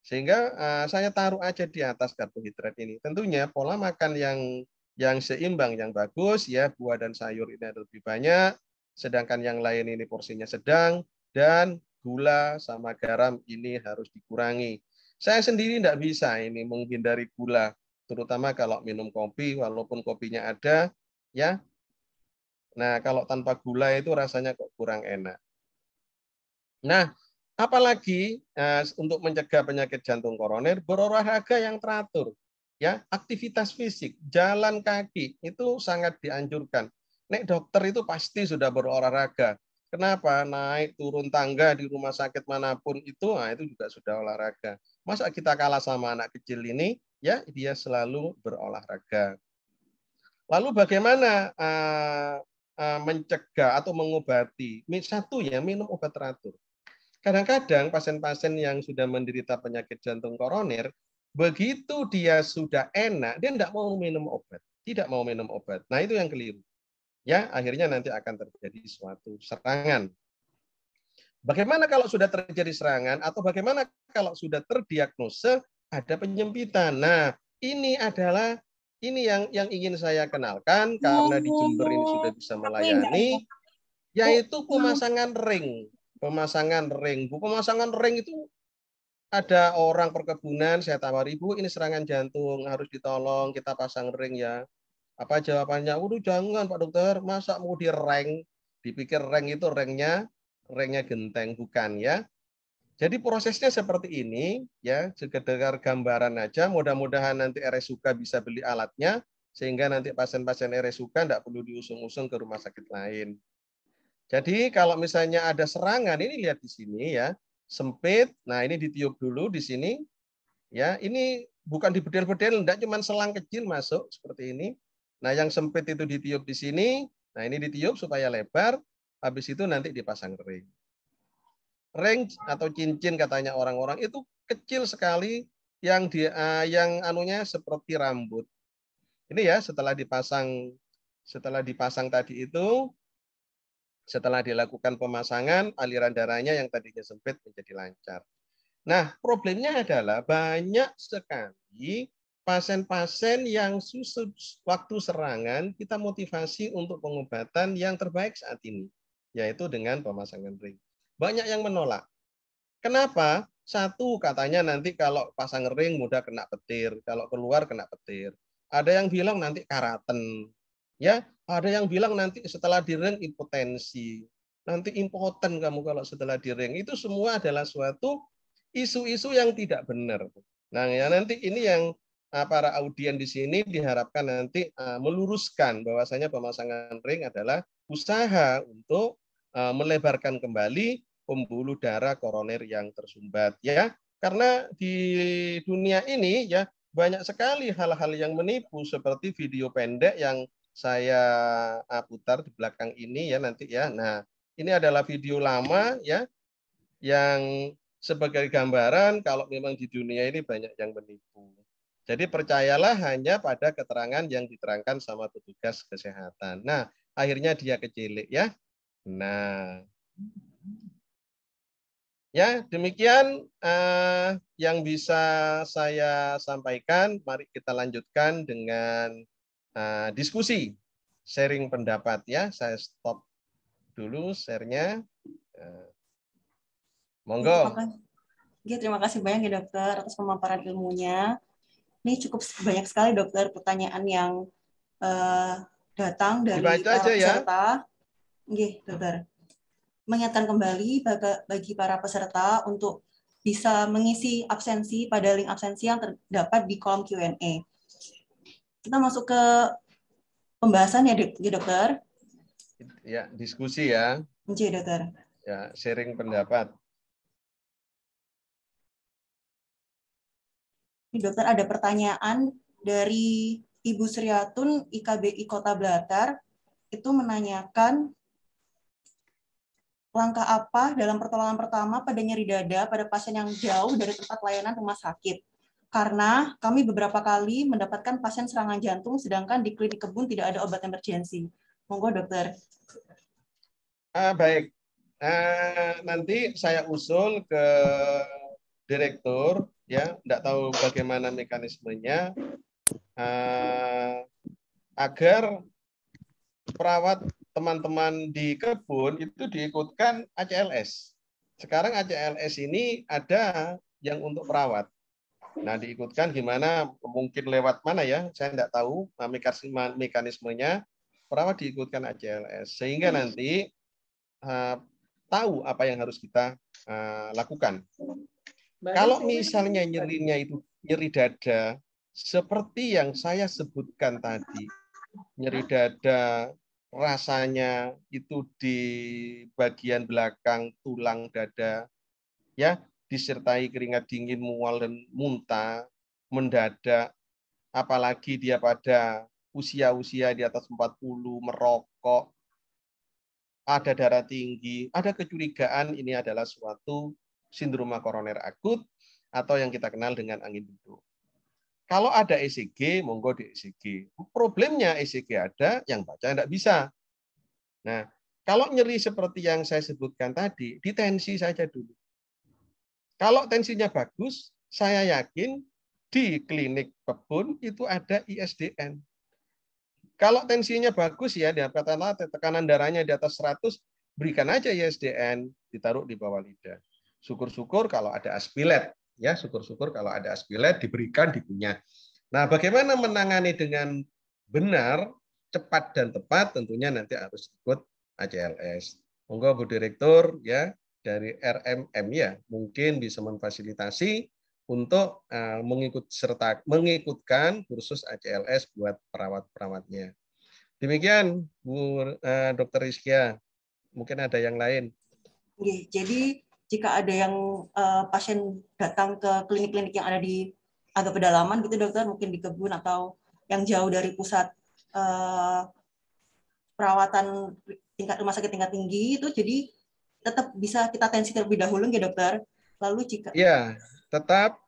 Sehingga saya taruh aja di atas karbohidrat ini. Tentunya pola makan yang seimbang, yang bagus, ya, buah dan sayur ini ada lebih banyak, sedangkan yang lain ini porsinya sedang, dan gula sama garam ini harus dikurangi. Saya sendiri tidak bisa ini menghindari gula, terutama kalau minum kopi, walaupun kopinya ada, ya. Nah, kalau tanpa gula itu rasanya kok kurang enak. Nah, apalagi untuk mencegah penyakit jantung koroner, berolahraga yang teratur, ya, aktivitas fisik, jalan kaki itu sangat dianjurkan. Nek dokter itu pasti sudah berolahraga. Kenapa? Naik turun tangga di rumah sakit manapun itu, nah itu juga sudah olahraga. Masa kita kalah sama anak kecil ini? Ya, dia selalu berolahraga. Lalu bagaimana mencegah atau mengobati? Satu ya, minum obat teratur. Kadang-kadang pasien-pasien yang sudah menderita penyakit jantung koroner, begitu dia sudah enak, dia tidak mau minum obat. Tidak mau minum obat. Nah, itu yang keliru. Ya, akhirnya nanti akan terjadi suatu serangan. Bagaimana kalau sudah terjadi serangan atau bagaimana kalau sudah terdiagnosa ada penyempitan? Nah, ini yang ingin saya kenalkan karena di Jember ini sudah bisa melayani, yaitu pemasangan ring. Pemasangan ring. Bu, pemasangan ring itu ada orang perkebunan, saya tawari, Bu, ini serangan jantung, harus ditolong, kita pasang ring ya. Apa jawabannya? Udah jangan Pak Dokter, masa mau direng? Dipikir reng itu rengnya genteng, bukan ya. Jadi prosesnya seperti ini ya, sekedar gambaran aja. Mudah-mudahan nanti RSUK bisa beli alatnya sehingga nanti pasien-pasien RSUK tidak perlu diusung-usung ke rumah sakit lain. Jadi kalau misalnya ada serangan, ini lihat di sini ya, sempit. Nah ini ditiup dulu di sini. Ya ini bukan dibedel-bedel, tidak cuma selang kecil masuk seperti ini. Nah yang sempit itu ditiup di sini. Nah ini ditiup supaya lebar. Habis itu nanti dipasang ring. Ring atau cincin katanya orang-orang itu kecil sekali yang anunya seperti rambut. Ini ya setelah dipasang tadi itu. Setelah dilakukan pemasangan, aliran darahnya yang tadinya sempit menjadi lancar. Nah, problemnya adalah banyak sekali pasien-pasien yang waktu serangan kita motivasi untuk pengobatan yang terbaik saat ini, yaitu dengan pemasangan ring. Banyak yang menolak. Kenapa? Satu, katanya nanti kalau pasang ring mudah kena petir, kalau keluar kena petir. Ada yang bilang nanti karaten. Ya, ada yang bilang nanti setelah di ring impotensi. Nanti impoten kamu kalau setelah di ring. Itu semua adalah suatu isu-isu yang tidak benar. Nah, ya nanti ini yang para audien di sini diharapkan nanti meluruskan bahwasanya pemasangan ring adalah usaha untuk melebarkan kembali pembuluh darah koroner yang tersumbat ya. Karena di dunia ini ya banyak sekali hal-hal yang menipu seperti video pendek yang saya putar di belakang ini ya nanti ya. Nah, ini adalah video lama ya yang sebagai gambaran kalau memang di dunia ini banyak yang menipu. Jadi percayalah hanya pada keterangan yang diterangkan sama petugas kesehatan. Nah, akhirnya dia kecilik ya. Nah, ya demikian yang bisa saya sampaikan. Mari kita lanjutkan dengan diskusi, sharing pendapat ya. Saya stop dulu share-nya. Monggo. Terima kasih banyak ya dokter atas pemaparan ilmunya. Ini cukup banyak sekali dokter pertanyaan yang datang dari Dibaca para aja peserta. Ya. Dokter. Mengingatkan kembali bagi para peserta untuk bisa mengisi absensi pada link absensi yang terdapat di kolom Q&A. Kita masuk ke pembahasan ya dokter. Ya, diskusi ya. Iya dokter. Ya, sharing pendapat. Ini dokter ada pertanyaan dari Ibu Sriatun IKBI Kota Blatar, itu menanyakan langkah apa dalam pertolongan pertama pada nyeri dada pada pasien yang jauh dari tempat layanan rumah sakit. Karena kami beberapa kali mendapatkan pasien serangan jantung sedangkan di klinik kebun tidak ada obat emergensi. Monggo dokter. Baik, nanti saya usul ke direktur ya, tidak tahu bagaimana mekanismenya agar perawat teman-teman di kebun itu diikutkan ACLS. Sekarang ACLS ini ada yang untuk perawat. Nah, diikutkan gimana, mungkin lewat mana ya, saya tidak tahu mekanismenya, perawat diikutkan ACLS. Sehingga nanti tahu apa yang harus kita lakukan. Kalau misalnya nyerinya itu nyeri dada, seperti yang saya sebutkan tadi, nyeri dada rasanya itu di bagian belakang tulang dada, ya, disertai keringat dingin, mual dan muntah mendadak, apalagi dia pada usia-usia di atas 40, merokok, ada darah tinggi, ada kecurigaan ini adalah suatu sindroma koroner akut atau yang kita kenal dengan angin duduk. Kalau ada ECG, monggo di ECG. Problemnya ECG ada, yang baca tidak bisa. Nah, kalau nyeri seperti yang saya sebutkan tadi, ditensi saja dulu. Kalau tensinya bagus, saya yakin di klinik kebun itu ada ISDN. Kalau tensinya bagus ya, katakanlah tekanan darahnya di atas 100, berikan aja ISDN, ditaruh di bawah lidah. Syukur-syukur kalau ada aspilet, ya syukur-syukur kalau ada aspilet diberikan, dikunyah. Nah, bagaimana menangani dengan benar, cepat dan tepat, tentunya nanti harus ikut ACLS. Monggo Bu Direktur ya dari RMM ya, mungkin bisa memfasilitasi untuk mengikutkan kursus ACLS buat perawat-perawatnya. Demikian Bu Dr. Rizkia, mungkin ada yang lain. Jadi jika ada yang pasien datang ke klinik-klinik yang ada di agak pedalaman gitu dokter, mungkin di kebun atau yang jauh dari pusat perawatan rumah sakit tingkat tinggi itu, jadi tetap bisa kita tensi terlebih dahulu ya dokter. Lalu jika ya tetap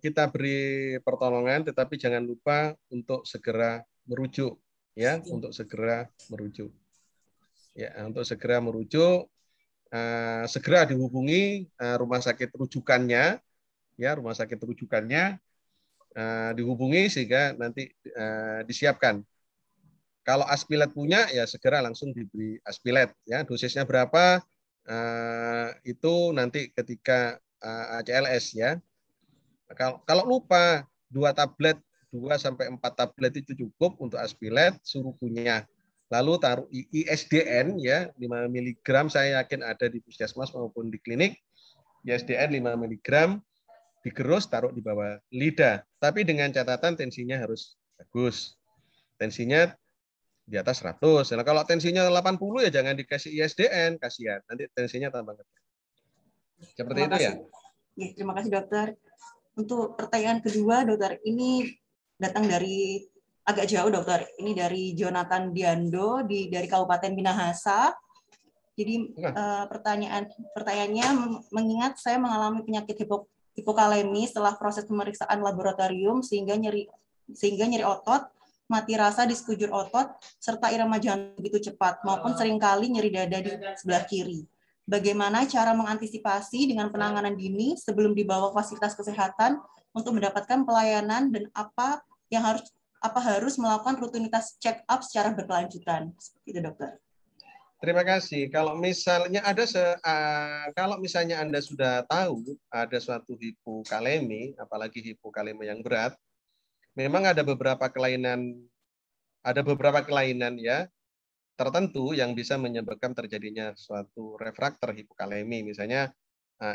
kita beri pertolongan, tetapi jangan lupa untuk segera merujuk ya, untuk segera merujuk. Ya, untuk segera merujuk, segera dihubungi rumah sakit rujukannya, ya rumah sakit rujukannya dihubungi sehingga nanti disiapkan. Kalau aspilet punya, ya segera langsung diberi aspilet. Ya, dosisnya berapa? Itu nanti ketika ACLS ya. Kalau lupa 2 tablet, 2-4 tablet itu cukup untuk aspilet, suruh punya. Lalu taruh ISDN ya 5 mg, saya yakin ada di puskesmas maupun di klinik. ISDN 5 mg digerus, taruh di bawah lidah. Tapi dengan catatan tensinya harus bagus. Tensinya di atas 100. Nah, kalau tensinya 80 ya jangan dikasih ISDN, kasihan. Nanti tensinya tambah gede. Seperti itu ya. Ya, terima kasih dokter. Untuk pertanyaan kedua dokter, ini datang dari agak jauh dokter. Ini dari Jonathan Diando dari Kabupaten Minahasa. Jadi pertanyaannya, mengingat saya mengalami penyakit hipokalemi setelah proses pemeriksaan laboratorium sehingga nyeri otot, mati rasa di sekujur otot, serta irama jantung begitu cepat, maupun seringkali nyeri dada di sebelah kiri. Bagaimana cara mengantisipasi dengan penanganan dini sebelum dibawa fasilitas kesehatan untuk mendapatkan pelayanan, dan apa harus melakukan rutinitas check up secara berkelanjutan? Seperti itu dokter. Terima kasih. Kalau misalnya kalau misalnya Anda sudah tahu ada suatu hipokalemi, apalagi hipokalemi yang berat, memang ada beberapa kelainan ya tertentu yang bisa menyebabkan terjadinya suatu refraktor hipokalemi, misalnya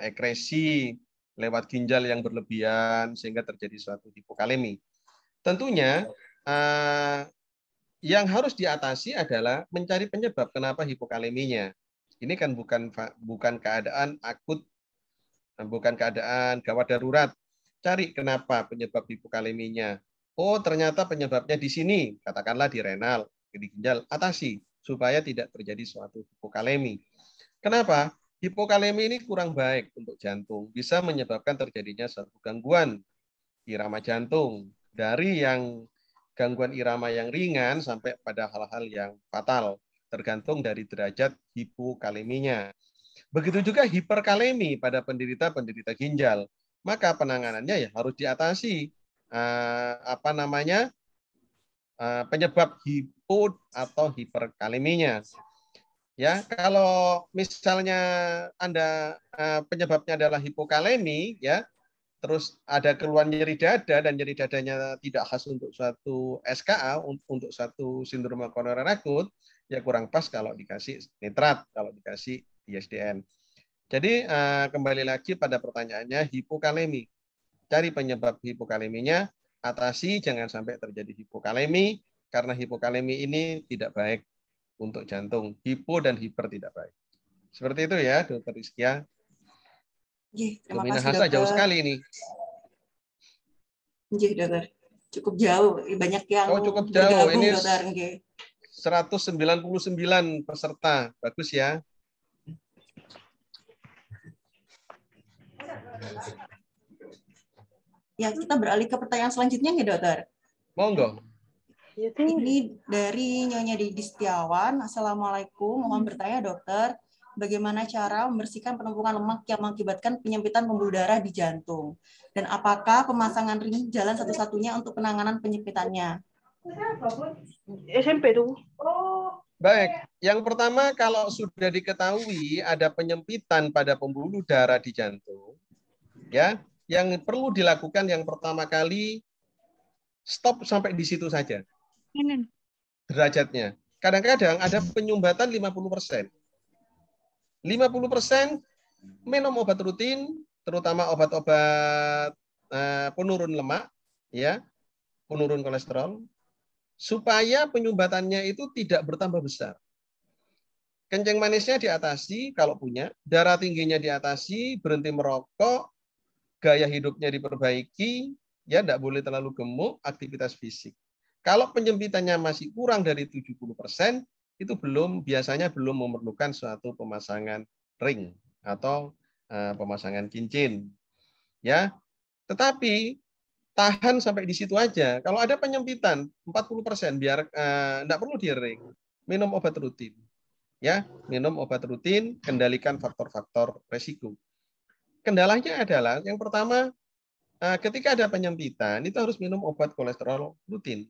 ekresi lewat ginjal yang berlebihan sehingga terjadi suatu hipokalemi. Tentunya yang harus diatasi adalah mencari penyebab kenapa hipokaleminya. Ini kan bukan keadaan akut, bukan keadaan gawat darurat. Cari kenapa penyebab hipokaleminya. Oh, ternyata penyebabnya di sini, katakanlah di renal, di ginjal, atasi supaya tidak terjadi suatu hipokalemi. Kenapa? Hipokalemi ini kurang baik untuk jantung, bisa menyebabkan terjadinya suatu gangguan irama jantung, dari yang gangguan irama yang ringan sampai pada hal-hal yang fatal, tergantung dari derajat hipokaleminya. Begitu juga hiperkalemi pada penderita ginjal, maka penanganannya ya harus diatasi penyebab hipo atau hiperkaleminya. Ya, kalau misalnya Anda penyebabnya adalah hipokalemi, ya, terus ada keluhan nyeri dada dan nyeri dadanya tidak khas untuk suatu SKA, untuk suatu sindroma koroner akut, ya kurang pas kalau dikasih nitrat, kalau dikasih ISDN. Jadi kembali lagi pada pertanyaannya hipokalemi. Cari penyebab hipokaleminya, atasi jangan sampai terjadi hipokalemi, karena hipokalemi ini tidak baik untuk jantung. Hipo dan hiper tidak baik. Seperti itu ya, Dokter Rizkia. Terima Lumina kasih, Hasa dokter. jauh sekali ini. Dokter. Cukup jauh, banyak yang cukup jauh. bergabung, Ini dokter. 199 peserta. Bagus ya. Ya, kita beralih ke pertanyaan selanjutnya ya, dokter. Monggo. Ini dari Nyonya Didi Setiawan. Assalamualaikum. Mohon bertanya, dokter, bagaimana cara membersihkan penumpukan lemak yang mengakibatkan penyempitan pembuluh darah di jantung? Dan apakah pemasangan ring jalan satu-satunya untuk penanganan penyempitannya? SMP tuh. Baik, yang pertama kalau sudah diketahui ada penyempitan pada pembuluh darah di jantung, ya, yang perlu dilakukan yang pertama kali stop sampai di situ saja. Derajatnya. Kadang-kadang ada penyumbatan 50%. 50% minum obat rutin, terutama obat-obat penurun lemak, ya, penurun kolesterol, supaya penyumbatannya itu tidak bertambah besar. Kencing manisnya diatasi kalau punya, darah tingginya diatasi, berhenti merokok, gaya hidupnya diperbaiki, ya tidak boleh terlalu gemuk, aktivitas fisik. Kalau penyempitannya masih kurang dari 70%, itu biasanya belum memerlukan suatu pemasangan ring atau pemasangan cincin. Ya, tetapi tahan sampai di situ aja. Kalau ada penyempitan 40%, biar tidak perlu di ring. Minum obat rutin. Ya, minum obat rutin, kendalikan faktor-faktor resiko. Kendalanya adalah yang pertama, ketika ada penyempitan itu harus minum obat kolesterol rutin.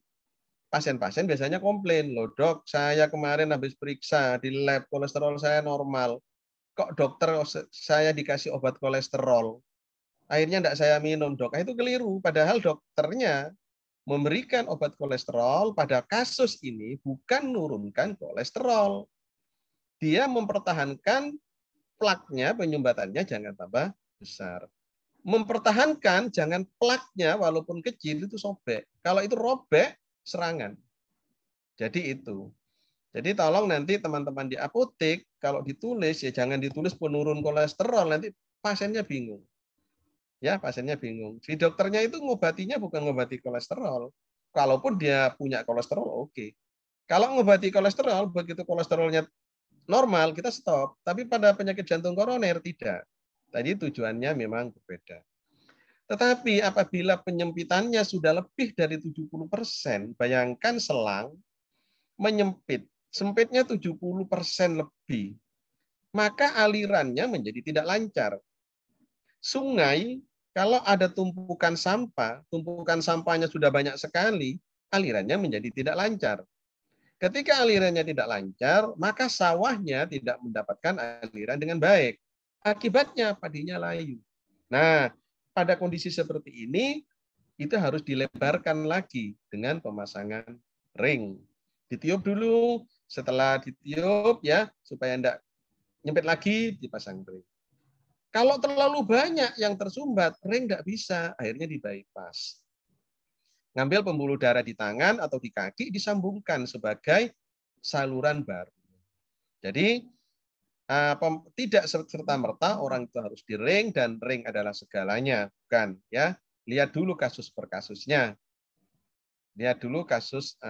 Pasien-pasien biasanya komplain, loh dok, saya kemarin habis periksa di lab kolesterol saya normal. Kok dokter saya dikasih obat kolesterol? Akhirnya tidak saya minum, dok. Itu keliru. Padahal dokternya memberikan obat kolesterol pada kasus ini bukan menurunkan kolesterol. Dia mempertahankan plaknya, penyumbatannya jangan tambah besar. Mempertahankan jangan plaknya walaupun kecil itu sobek. Kalau itu robek, serangan. Jadi itu. Jadi tolong nanti teman-teman di apotek kalau ditulis ya jangan ditulis penurun kolesterol, nanti pasiennya bingung. Ya, pasiennya bingung. Si dokternya itu ngobatinya bukan ngobati kolesterol. Kalaupun dia punya kolesterol oke. Kalau ngobati kolesterol begitu kolesterolnya normal kita stop, tapi pada penyakit jantung koroner tidak. Tadi tujuannya memang berbeda. Tetapi apabila penyempitannya sudah lebih dari 70%, bayangkan selang menyempit, sempitnya 70% lebih, maka alirannya menjadi tidak lancar. Sungai, kalau ada tumpukan sampahnya sudah banyak sekali, alirannya menjadi tidak lancar. Ketika alirannya tidak lancar, maka sawahnya tidak mendapatkan aliran dengan baik. Akibatnya padinya layu. Nah, pada kondisi seperti ini, itu harus dilebarkan lagi dengan pemasangan ring. Ditiup dulu, setelah ditiup ya supaya tidak nyempit lagi, dipasang ring. Kalau terlalu banyak yang tersumbat, ring tidak bisa, akhirnya di bypass. Ngambil pembuluh darah di tangan atau di kaki, disambungkan sebagai saluran baru. Jadi tidak serta-merta orang itu harus di ring dan ring adalah segalanya, bukan ya. Lihat dulu kasus per kasusnya. Lihat dulu kasus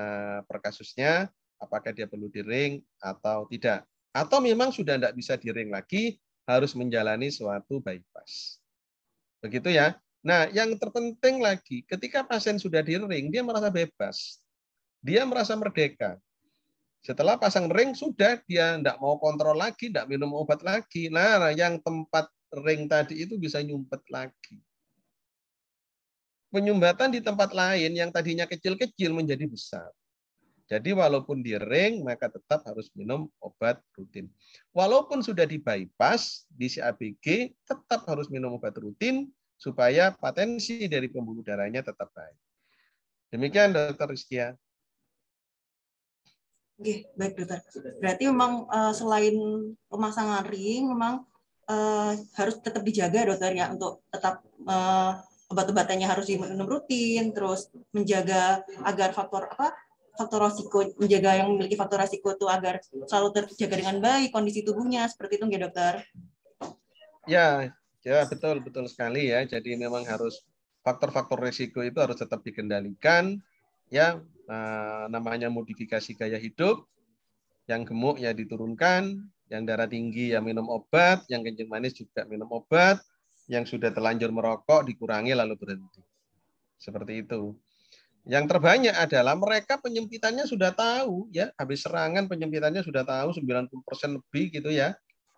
per kasusnya, apakah dia perlu di ring atau tidak. Atau memang sudah tidak bisa di ring lagi, harus menjalani suatu bypass. Begitu ya. Nah, yang terpenting lagi, ketika pasien sudah di ring, dia merasa bebas. Dia merasa merdeka. Setelah pasang ring, sudah dia tidak mau kontrol lagi, tidak minum obat lagi. Nah, yang tempat ring tadi itu bisa nyumpet lagi. Penyumbatan di tempat lain yang tadinya kecil-kecil menjadi besar. Jadi walaupun di ring, maka tetap harus minum obat rutin. Walaupun sudah di bypass, di CABG, tetap harus minum obat rutin supaya potensi dari pembuluh darahnya tetap baik. Demikian, Dr. Rizkia. Oke, baik dokter. Berarti memang selain pemasangan ring, memang harus tetap dijaga dokter ya untuk tetap obat-obatannya harus diminum rutin, terus menjaga agar faktor faktor risiko, menjaga yang memiliki faktor risiko itu agar selalu terjaga dengan baik kondisi tubuhnya, seperti itu nggak dokter? Ya, ya betul sekali ya. Jadi memang harus faktor-faktor risiko itu harus tetap dikendalikan ya. Namanya modifikasi gaya hidup, yang gemuk ya diturunkan, yang darah tinggi ya minum obat, yang kencing manis juga minum obat, yang sudah terlanjur merokok dikurangi lalu berhenti. Seperti itu. Yang terbanyak adalah mereka penyempitannya sudah tahu ya, habis serangan penyempitannya sudah tahu 90% lebih gitu ya.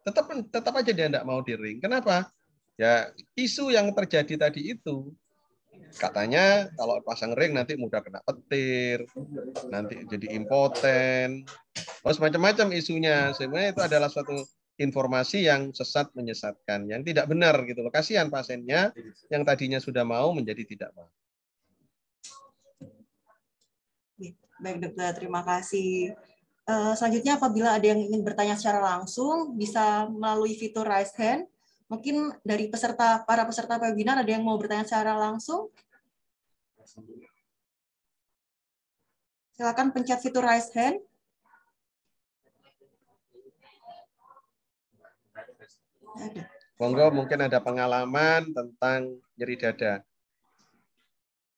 Tetap aja dia tidak mau di ring. Kenapa? Ya isu yang terjadi tadi itu katanya kalau pasang ring nanti mudah kena petir, nanti jadi impoten, terus macam-macam isunya. Sebenarnya itu adalah suatu informasi yang sesat menyesatkan, yang tidak benar gitu loh. Kasihan pasiennya yang tadinya sudah mau menjadi tidak mau. Baik dokter, terima kasih. Selanjutnya apabila ada yang ingin bertanya secara langsung bisa melalui fitur raise hand. Mungkin dari para peserta webinar ada yang mau bertanya secara langsung? Silakan pencet fitur raise hand. Monggo mungkin ada pengalaman tentang nyeri dada.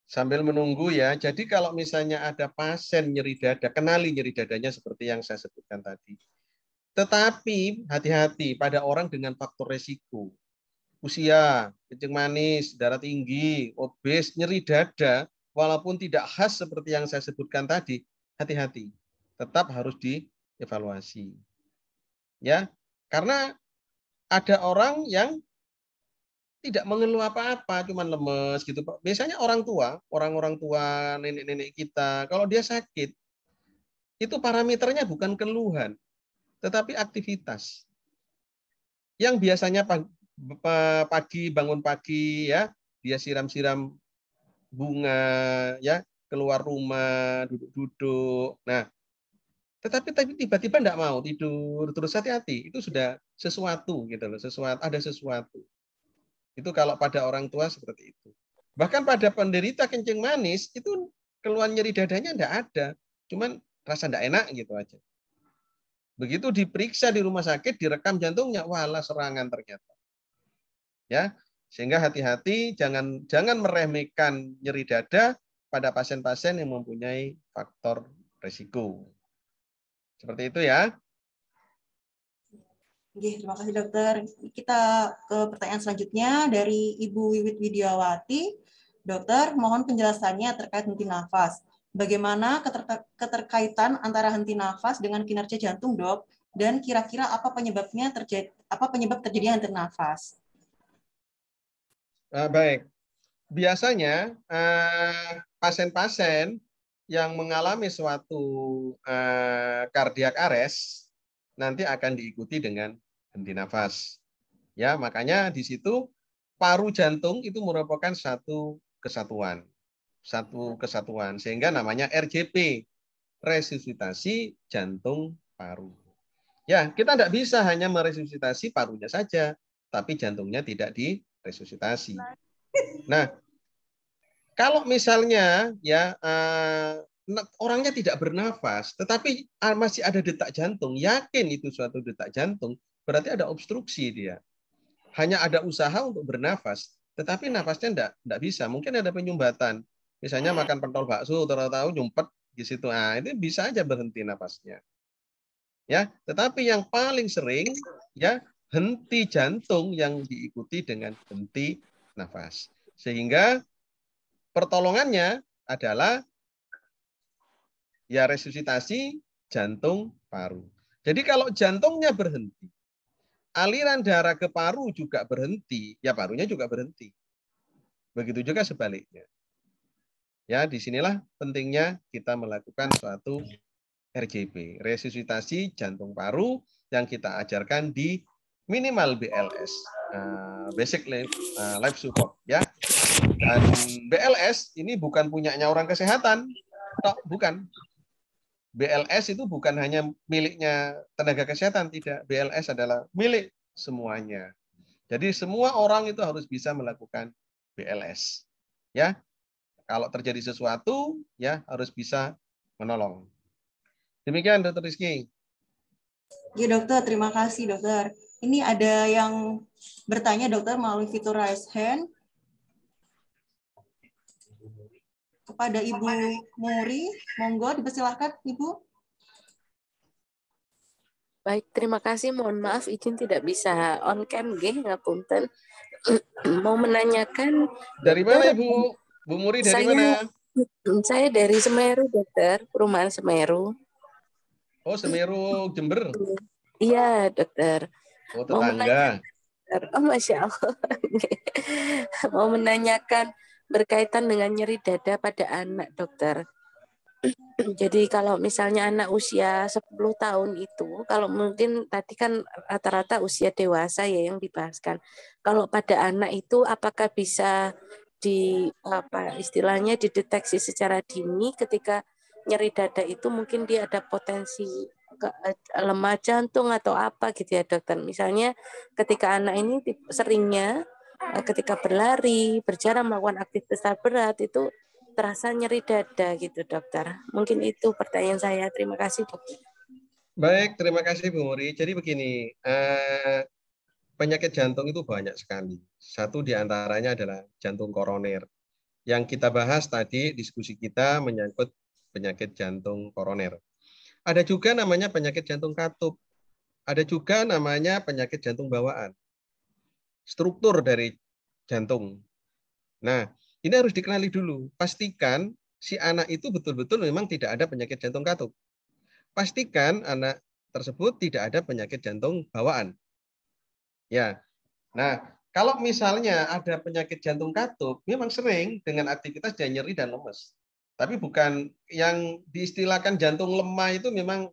Sambil menunggu ya, jadi kalau misalnya ada pasien nyeri dada, kenali nyeri dadanya seperti yang saya sebutkan tadi. Tetapi hati-hati pada orang dengan faktor resiko. Usia, kencing manis, darah tinggi, obes, nyeri dada, walaupun tidak khas seperti yang saya sebutkan tadi, hati-hati. Tetap harus dievaluasi. Ya, karena ada orang yang tidak mengeluh apa-apa, cuman lemes gitu. Biasanya orang-orang tua, nenek-nenek kita, kalau dia sakit, itu parameternya bukan keluhan, tetapi aktivitas. Yang biasanya pagi bangun pagi ya, dia siram-siram bunga ya, keluar rumah, duduk-duduk. Nah, tetapi tiba-tiba enggak mau tidur, terus hati-hati, itu sudah sesuatu gitu loh, ada sesuatu. Itu kalau pada orang tua seperti itu. Bahkan pada penderita kencing manis, itu keluhan nyeri dadanya enggak ada. Cuman rasa enggak enak gitu aja. Begitu diperiksa di rumah sakit, direkam jantungnya, walah serangan ternyata. Ya, sehingga hati-hati, jangan meremehkan nyeri dada pada pasien-pasien yang mempunyai faktor risiko. Seperti itu ya. Oke, terima kasih dokter. Kita ke pertanyaan selanjutnya dari Ibu Wiwit Widiawati. Dokter, mohon penjelasannya terkait henti nafas. Bagaimana keterkaitan antara henti nafas dengan kinerja jantung, dok? Dan kira-kira apa penyebab terjadinya henti nafas? Baik. Biasanya pasien-pasien yang mengalami suatu cardiac arrest nanti akan diikuti dengan henti nafas. Ya, makanya di situ paru jantung itu merupakan satu kesatuan. Sehingga namanya RJP, resusitasi jantung paru. Ya, kita tidak bisa hanya meresusitasi parunya saja, tapi jantungnya tidak diresusitasi. Nah, kalau misalnya ya orangnya tidak bernafas, tetapi masih ada detak jantung, yakin itu suatu detak jantung, berarti ada obstruksi dia. Hanya ada usaha untuk bernafas, tetapi nafasnya enggak bisa. Mungkin ada penyumbatan. Misalnya makan pentol bakso, tahu-tahu nyumpet di situ. Nah, itu bisa aja berhenti nafasnya. Ya, tetapi yang paling sering ya henti jantung yang diikuti dengan henti nafas. Sehingga pertolongannya adalah ya resusitasi jantung paru. Jadi kalau jantungnya berhenti, aliran darah ke paru juga berhenti, ya parunya juga berhenti. Begitu juga sebaliknya. Ya, disinilah pentingnya kita melakukan suatu RJP, resusitasi jantung paru yang kita ajarkan di minimal BLS, basic life support, ya. Dan BLS ini bukan punyanya orang kesehatan, bukan. BLS itu bukan hanya miliknya tenaga kesehatan, tidak. BLS adalah milik semuanya. Jadi semua orang itu harus bisa melakukan BLS. Ya, kalau terjadi sesuatu, ya harus bisa menolong. Demikian Dr. Rizky. Ya dokter, terima kasih dokter. Ini ada yang bertanya dokter melalui fitur raise hand kepada Ibu Muri. Monggo dipersilahkan Ibu. Baik, terima kasih. Mohon maaf izin tidak bisa on cam nggih, ngapunten. Mau menanyakan Dari mana dokter, Ibu? Bu Muri dari saya mana? saya dari Semeru dokter, perumahan Semeru. Oh, Semeru, Jember. Iya dokter. Oh, Mau tetangga. menanyakan, oh Masya Allah. Mau menanyakan berkaitan dengan nyeri dada pada anak dokter. Jadi kalau misalnya anak usia 10 tahun itu, kalau mungkin tadi kan rata-rata usia dewasa ya yang dibahaskan. Kalau pada anak itu apakah bisa istilahnya dideteksi secara dini ketika nyeri dada itu mungkin dia ada potensi lemah jantung atau apa gitu ya dokter. Misalnya ketika anak ini seringnya ketika berlari, berjalan melakukan aktivitas berat itu terasa nyeri dada gitu dokter. Mungkin itu pertanyaan saya. Terima kasih dokter. Baik, terima kasih Bu Muri. Jadi begini, penyakit jantung itu banyak sekali. Satu di antaranya adalah jantung koroner. Yang kita bahas tadi, diskusi kita menyangkut penyakit jantung koroner. Ada juga namanya penyakit jantung katup. Ada juga namanya penyakit jantung bawaan. Struktur dari jantung. Nah, ini harus dikenali dulu. Pastikan si anak itu betul-betul memang tidak ada penyakit jantung katup. Pastikan anak tersebut tidak ada penyakit jantung bawaan. Ya. Nah, kalau misalnya ada penyakit jantung katup, memang sering dengan aktivitas dia nyeri dan lemes. Tapi bukan yang diistilahkan jantung lemah itu memang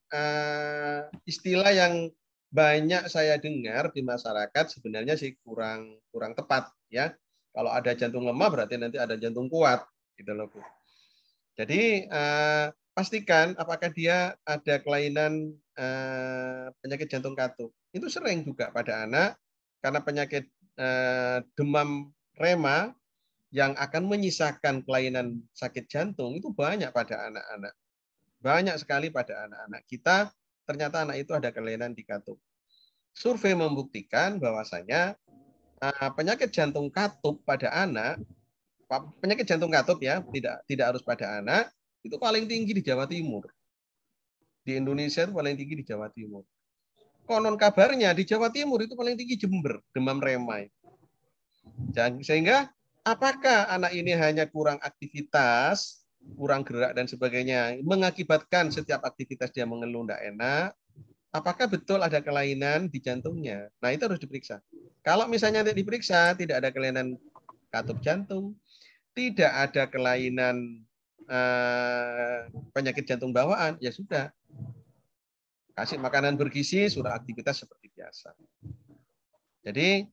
istilah yang banyak saya dengar di masyarakat sebenarnya sih kurang tepat ya. Kalau ada jantung lemah berarti nanti ada jantung kuat gitu loh Bu. Jadi pastikan apakah dia ada kelainan penyakit jantung katup. Itu sering juga pada anak karena penyakit demam rema yang akan menyisakan kelainan sakit jantung itu banyak pada anak-anak. Banyak sekali pada anak-anak kita ternyata anak itu ada kelainan di katup. Survei membuktikan bahwasanya penyakit jantung katup pada anak, penyakit jantung katup ya, tidak harus pada anak, itu paling tinggi di Jawa Timur. Di Indonesia itu paling tinggi di Jawa Timur. Konon kabarnya di Jawa Timur itu paling tinggi Jember, demam remai. Sehingga apakah anak ini hanya kurang aktivitas, kurang gerak dan sebagainya, mengakibatkan setiap aktivitas dia mengeluh tidak enak, apakah betul ada kelainan di jantungnya? Nah, itu harus diperiksa. Kalau misalnya tidak diperiksa, tidak ada kelainan katup jantung, tidak ada kelainan penyakit jantung bawaan, ya sudah. Kasih makanan bergizi, sudah aktivitas seperti biasa. Jadi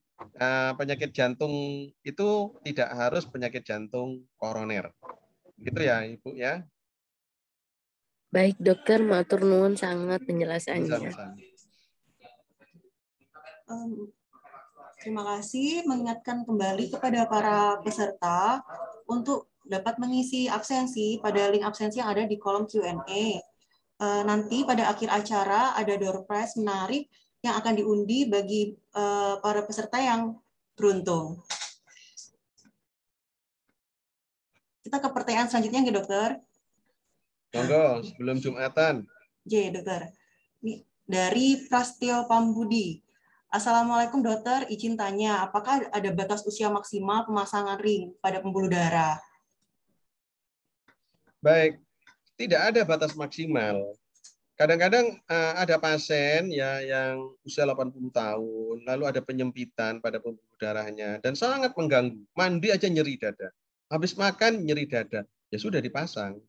penyakit jantung itu tidak harus penyakit jantung koroner. Gitu ya, Ibu ya. Baik dokter, matur nuwun sangat penjelasannya. Sama-sama. Terima kasih. Mengingatkan kembali kepada para peserta untuk dapat mengisi absensi pada link absensi yang ada di kolom Q&A. Nanti pada akhir acara ada door prize menarik yang akan diundi bagi para peserta yang beruntung. Kita ke pertanyaan selanjutnya, ya, dokter. Monggo, sebelum Jumatan. J, dokter. Ini dari Prastio Pambudi. Assalamualaikum dokter, izin tanya, apakah ada batas usia maksimal pemasangan ring pada pembuluh darah? Baik, tidak ada batas maksimal. Kadang-kadang ada pasien ya yang usia 80 tahun, lalu ada penyempitan pada pembuluh darahnya, dan sangat mengganggu. Mandi aja nyeri dada. Habis makan nyeri dada. Ya sudah dipasang.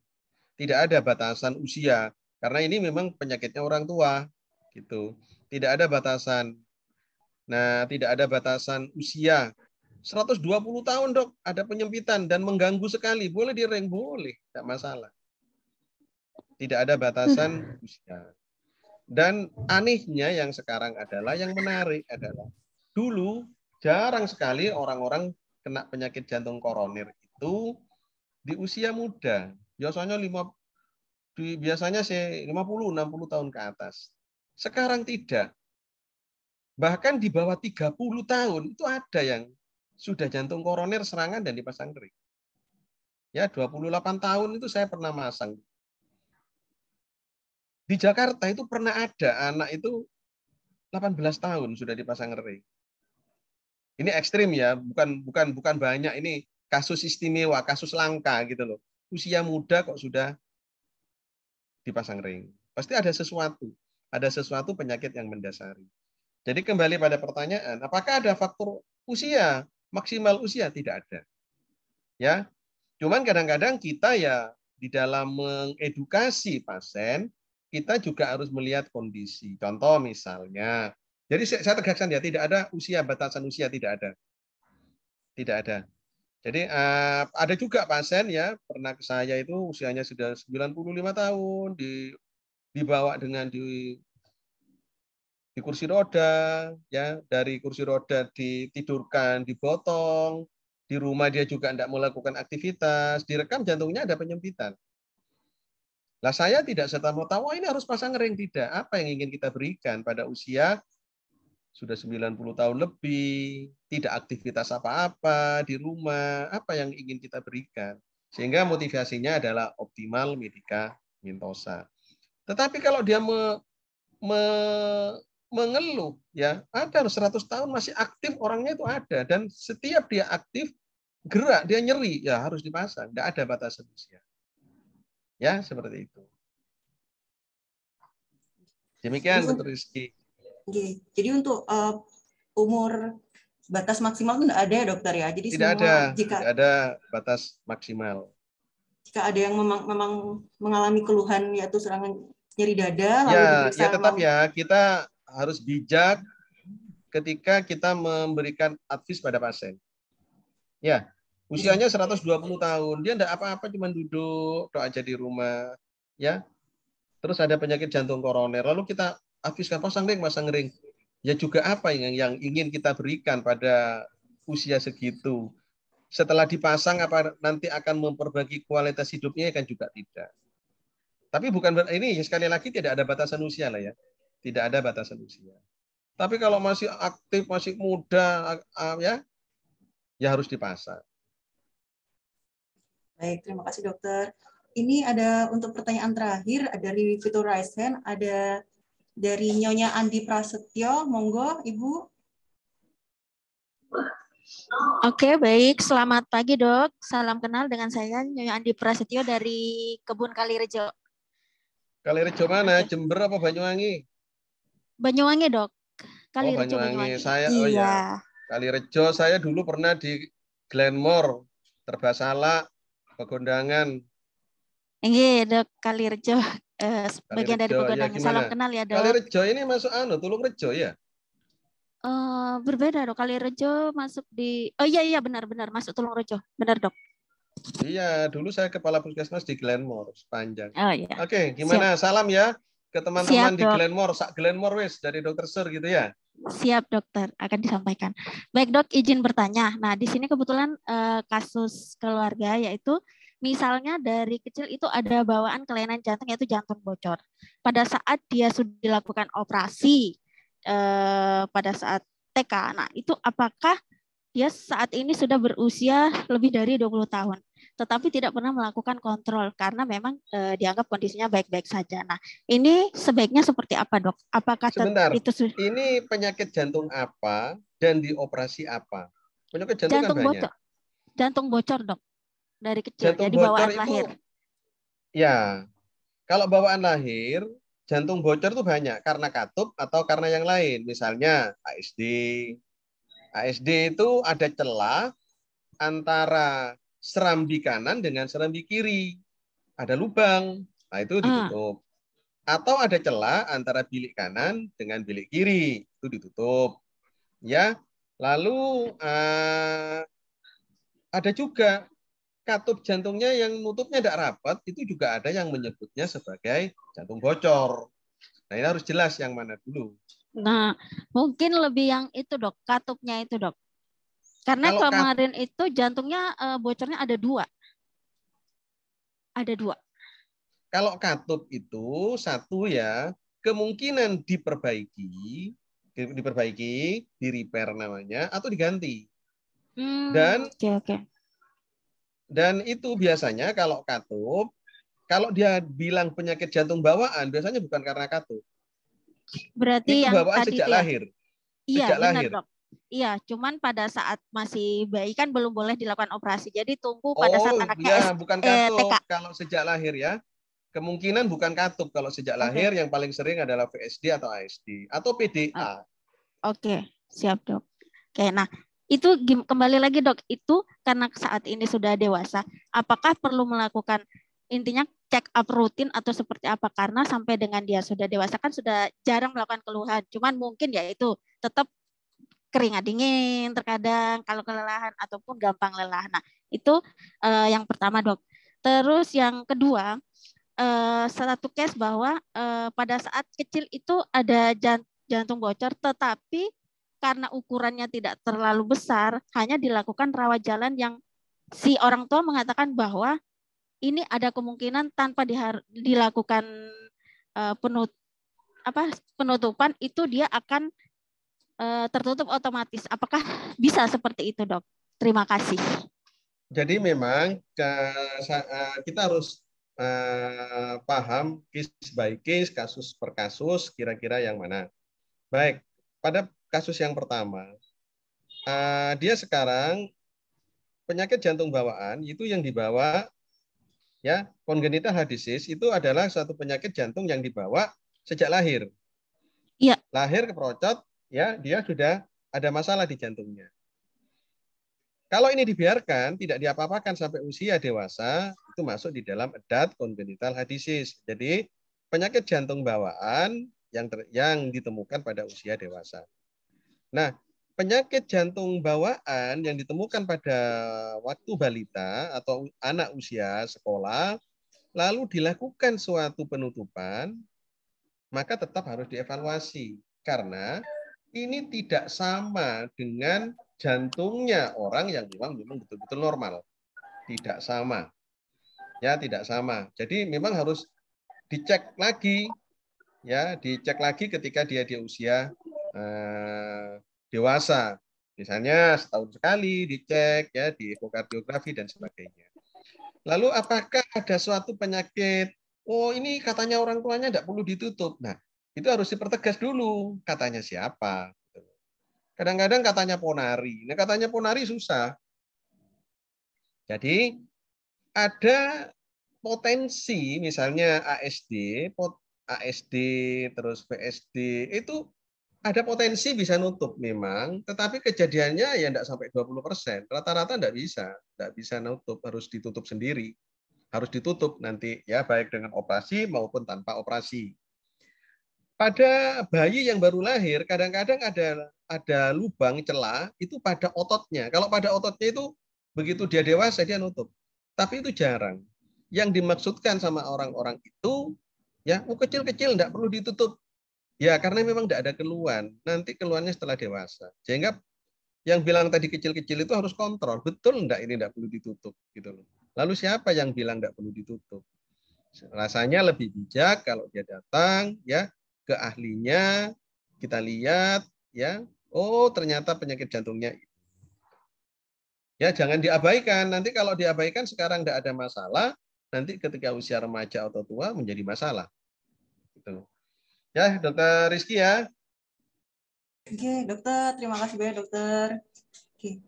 Tidak ada batasan usia, karena ini memang penyakitnya orang tua. Gitu. Tidak ada batasan. Nah, tidak ada batasan usia. 120 tahun dok, ada penyempitan dan mengganggu sekali. Boleh direng, boleh. Tidak masalah. Tidak ada batasan usia. Dan anehnya yang sekarang adalah, yang menarik adalah, dulu jarang sekali orang-orang kena penyakit jantung koroner itu di usia muda. Biasanya biasanya sih 50-60 tahun ke atas. Sekarang tidak. Bahkan di bawah 30 tahun itu ada yang sudah jantung koroner serangan dan dipasang ring. Ya, 28 tahun itu saya pernah masang. Di Jakarta itu pernah ada anak itu 18 tahun sudah dipasang ring. Ini ekstrim ya, bukan banyak, ini kasus istimewa, kasus langka gitu loh. Usia muda kok sudah dipasang ring. Pasti ada sesuatu penyakit yang mendasari. Jadi kembali pada pertanyaan, apakah ada faktor usia, maksimal usia? Tidak ada. Ya. Cuman kadang-kadang kita ya di dalam mengedukasi pasien, kita juga harus melihat kondisi. Contoh misalnya, jadi saya tegaskan ya, tidak ada usia, batasan usia, tidak ada. Tidak ada. Jadi ada juga pasien ya, pernah ke saya itu usianya sudah 95 tahun, dibawa dengan di kursi roda, ya, dari kursi roda ditidurkan, dibotong, di rumah dia juga tidak melakukan aktivitas, direkam jantungnya ada penyempitan. Lah saya tidak serta-merta, wah ini harus pasang ring, tidak. Apa yang ingin kita berikan pada usia sudah 90 tahun lebih, tidak aktivitas apa-apa di rumah, apa yang ingin kita berikan. Sehingga motivasinya adalah optimal medikamentosa. Tetapi kalau dia mengeluh, ya ada 100 tahun masih aktif orangnya itu ada, dan setiap dia aktif gerak dia nyeri, ya harus dipasang, tidak ada batasan usia. Ya seperti itu. Demikian Dr. Rizky. Jadi untuk umur batas maksimal itu tidak ada ya dokter ya. Jadi tidak ada batas maksimal. Jika ada yang memang mengalami keluhan yaitu serangan nyeri dada, lalu diperiksa. Ya tetap ya kita harus bijak ketika kita memberikan advies pada pasien. Ya, usianya 120 tahun, dia tidak apa-apa, cuma duduk aja di rumah, ya. Terus ada penyakit jantung koroner, lalu kita adviskan pasang ring. Ya juga apa yang ingin kita berikan pada usia segitu. Setelah dipasang apa nanti akan memperbaiki kualitas hidupnya, kan juga tidak. Tapi bukan ini sekali lagi tidak ada batasan usia lah ya. Tidak ada batasan usia. Tapi kalau masih aktif, masih muda ya harus dipasang. Baik, terima kasih dokter. Ini ada untuk pertanyaan terakhir dari Fitur Raisen, ada dari Nyonya Andi Prasetyo, monggo Ibu. Oke, baik. Selamat pagi, Dok. Salam kenal, dengan saya Nyonya Andi Prasetyo dari Kebun Kalirejo. Kalirejo mana? Oke. Jember apa Banyuwangi? Banyuwangi, Dok. Kalirejo, Banyuwangi. Saya iya. Kalirejo saya dulu pernah di Glenmore, Terbasala, Pegondangan. Iya, Dok. Kalirejo. Bagian dari Pegondangan. Ya, salam kenal ya, Dok. Kalirejo ini masuk Tulungrejo ya? Berbeda, Dok. Kalirejo masuk di... Oh iya, benar-benar masuk Tulungrejo. Benar, Dok. Iya, dulu saya kepala puskesmas di Glenmore, sepanjang. Oh iya. Oke, gimana? Siap. Salam ya ke teman-teman di Glenmore, Glenmore wis dari Dokter Sur gitu ya. Siap, dokter, akan disampaikan. Baik, Dok, izin bertanya. Nah, di sini kebetulan kasus keluarga, yaitu misalnya dari kecil itu ada bawaan kelainan jantung, yaitu jantung bocor. Pada saat dia sudah dilakukan operasi, pada saat TK, nah itu apakah dia saat ini sudah berusia lebih dari 20 tahun, tetapi tidak pernah melakukan kontrol karena memang dianggap kondisinya baik-baik saja. Nah, ini sebaiknya seperti apa, Dok? Apakah sebentar, ini penyakit jantung apa dan dioperasi apa? Penyakit jantung kan banyak. Jantung bocor, Dok. Dari kecil, jantung jadi bawaan lahir. Ya, kalau bawaan lahir, jantung bocor itu banyak karena katup atau karena yang lain. Misalnya ASD. ASD itu ada celah antara serambi kanan dengan serambi kiri. Ada lubang, nah itu ditutup. Atau ada celah antara bilik kanan dengan bilik kiri, itu ditutup. Ya, lalu ada juga katup jantungnya yang nutupnya tidak rapat, itu juga ada yang menyebutnya sebagai jantung bocor. Nah, ini harus jelas yang mana dulu. Nah, mungkin lebih yang itu, Dok, katupnya itu, Dok. Karena kalau kemarin itu jantungnya bocornya ada 2. Ada 2. Kalau katup itu satu ya, kemungkinan diperbaiki, di repair namanya, atau diganti. Dan dan itu biasanya kalau katup, kalau dia bilang penyakit jantung bawaan, biasanya bukan karena katup. Berarti itu yang bawaan tadi sejak itu ya? lahir. Iya, Sejak benar lahir. dok. Iya, cuman pada saat masih bayi kan belum boleh dilakukan operasi. Jadi tunggu pada saat anaknya bukan TK. katup kalau sejak lahir ya. Kemungkinan bukan katup kalau sejak lahir, yang paling sering adalah VSD atau ASD atau PDA. Oke, siap dok. Oke, nah itu kembali lagi dok, itu karena saat ini sudah dewasa, apakah perlu melakukan intinya check up rutin atau seperti apa? Karena sampai dengan dia sudah dewasa kan sudah jarang melakukan keluhan, cuman mungkin ya itu tetap keringat dingin terkadang kalau kelelahan ataupun gampang lelah. Nah itu yang pertama dok. Terus yang kedua, satu case bahwa pada saat kecil itu ada jantung bocor, tetapi karena ukurannya tidak terlalu besar, hanya dilakukan rawat jalan yang si orang tua mengatakan bahwa ini ada kemungkinan tanpa dilakukan penutupan itu dia akan tertutup otomatis. Apakah bisa seperti itu, dok? Terima kasih. Jadi memang kita harus paham case by case, kasus per kasus, kira-kira yang mana. Baik, pada kasus yang pertama, dia sekarang penyakit jantung bawaan itu yang dibawa ya, congenital heart disease itu adalah suatu penyakit jantung yang dibawa sejak lahir. Iya. Lahir keperocot, ya dia sudah ada masalah di jantungnya. Kalau ini dibiarkan, tidak diapa-apakan sampai usia dewasa, itu masuk di dalam adult congenital heart disease. Jadi penyakit jantung bawaan yang ditemukan pada usia dewasa. Nah, penyakit jantung bawaan yang ditemukan pada waktu balita atau anak usia sekolah, lalu dilakukan suatu penutupan, maka tetap harus dievaluasi. Karena ini tidak sama dengan jantungnya orang yang memang betul-betul normal. Tidak sama. Ya, tidak sama. Jadi memang harus dicek lagi. Ya, dicek lagi ketika dia di usia dewasa. Misalnya setahun sekali dicek ya di ekokardiografi dan sebagainya. Lalu apakah ada suatu penyakit, oh ini katanya orang tuanya tidak perlu ditutup. Nah, itu harus dipertegas dulu. Katanya siapa? Kadang-kadang katanya ponari. Nah, katanya ponari susah. Jadi ada potensi misalnya ASD terus VSD itu ada potensi bisa nutup memang, tetapi kejadiannya ya tidak sampai 20%. Rata-rata tidak bisa nutup, harus ditutup sendiri. Harus ditutup nanti ya baik dengan operasi maupun tanpa operasi. Pada bayi yang baru lahir kadang-kadang ada lubang celah itu pada ototnya. Kalau pada ototnya itu begitu dia dewasa dia nutup. Tapi itu jarang. Yang dimaksudkan sama orang-orang itu ya kecil-kecil tidak perlu ditutup. Ya karena memang tidak ada keluhan. Nanti keluhannya setelah dewasa. Sehingga yang bilang tadi kecil-kecil itu harus kontrol. Betul enggak ini tidak perlu ditutup gitu loh. Lalu siapa yang bilang tidak perlu ditutup? Rasanya lebih bijak kalau dia datang ya ke ahlinya, kita lihat ya, oh ternyata penyakit jantungnya. Ya jangan diabaikan. Nanti kalau diabaikan sekarang tidak ada masalah, nanti ketika usia remaja atau tua menjadi masalah. Gitu. Ya, Dokter Rizky ya. Oke, dokter. Terima kasih banyak, dokter. Oke.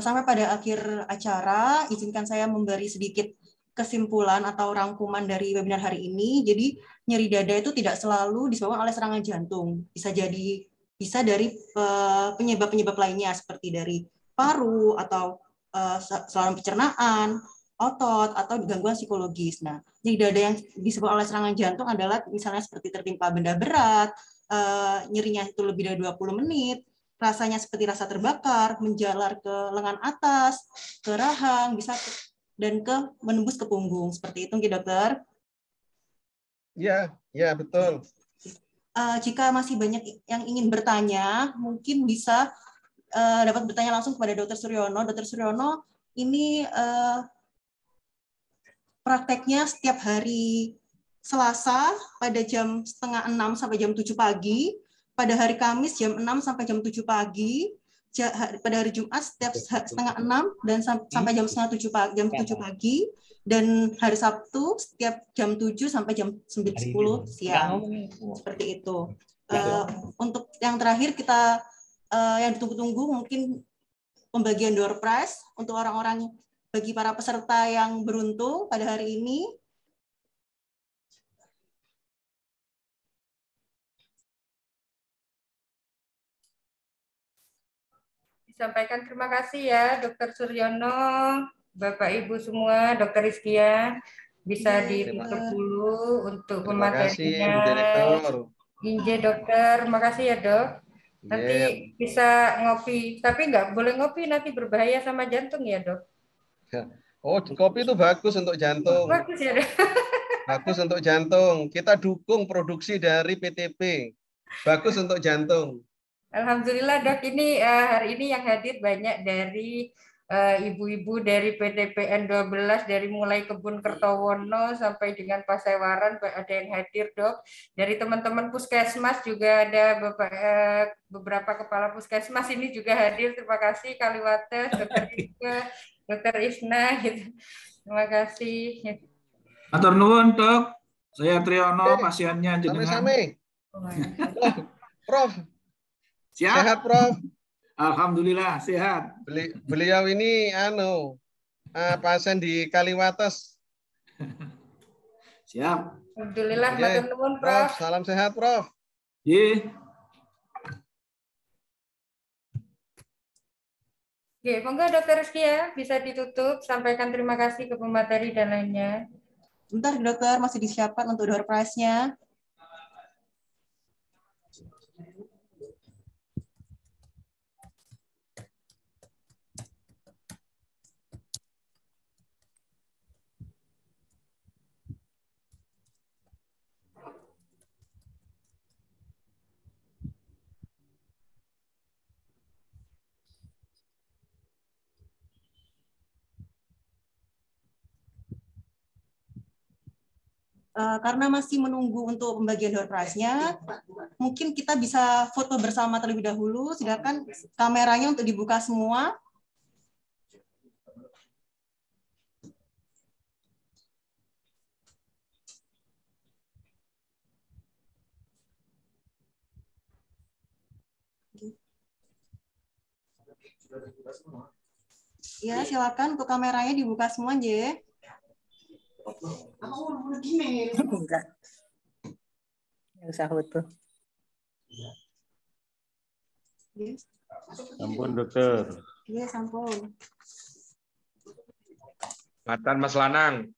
Sampai pada akhir acara, izinkan saya memberi sedikit kesimpulan atau rangkuman dari webinar hari ini. Jadi, nyeri dada itu tidak selalu disebabkan oleh serangan jantung. Bisa dari penyebab-penyebab lainnya, seperti dari paru, atau saluran pencernaan, otot, atau gangguan psikologis. Nah, nyeri dada yang disebabkan oleh serangan jantung adalah misalnya seperti tertimpa benda berat, nyerinya itu lebih dari 20 menit, rasanya seperti rasa terbakar, menjalar ke lengan atas, ke rahang, bisa dan menembus ke punggung. Seperti itu, dokter? Ya, betul. Jika masih banyak yang ingin bertanya, mungkin bisa dapat bertanya langsung kepada Dr. Suryono. Dr. Suryono, ini prakteknya setiap hari Selasa pada jam setengah 6 sampai jam 7 pagi, pada hari Kamis jam 6 sampai jam 7 pagi, pada hari Jumat setiap setengah 6 dan sampai jam setengah 7 pagi, dan hari Sabtu setiap jam 7 sampai jam 9:10 siang. Seperti itu. Untuk yang terakhir kita yang ditunggu-tunggu mungkin pembagian door prize untuk orang-orang, bagi para peserta yang beruntung pada hari ini. Disampaikan terima kasih ya Dr. Suryono, Bapak Ibu semua, Dr. Rizkia, bisa ditutup dulu untuk pematerinya. Terima kasih Bu Direktur. Inje dokter, makasih ya dok. Nanti bisa ngopi, tapi nggak boleh ngopi, nanti berbahaya sama jantung ya dok. Oh, kopi itu bagus untuk jantung. Bagus ya dok. Bagus untuk jantung. Kita dukung produksi dari PTP. Bagus untuk jantung. Alhamdulillah dok, ini hari ini yang hadir banyak dari ibu-ibu dari PTPN 12, dari mulai Kebun Kertowono sampai dengan Pasewaran ada yang hadir dok. Dari teman-teman puskesmas juga ada beberapa kepala puskesmas ini juga hadir. Terima kasih Kaliwates, Dr. Ika, Dr. Isna, gitu. Terima kasih. Matur nuwun dok, saya Triyono, pasiennya jenengan. Same-same. Prof. Siap. Sehat Prof. Alhamdulillah sehat. Beliau ini pasien di Kaliwates. Siap. Alhamdulillah, matur nuwun Prof. Salam sehat Prof. Ye. Oke, monggo Dr. Rizkia bisa ditutup, sampaikan terima kasih ke pemateri dan lainnya. Bentar dokter, masih disiapkan untuk door prize-nya. Karena masih menunggu untuk pembagian door prize-nya, mungkin kita bisa foto bersama terlebih dahulu. Silakan kameranya untuk dibuka semua. Ya, silakan untuk kameranya dibuka semua, J. Enggak. Yang usah foto. Ampun dokter. Iya, sampun. Matan Mas Lanang.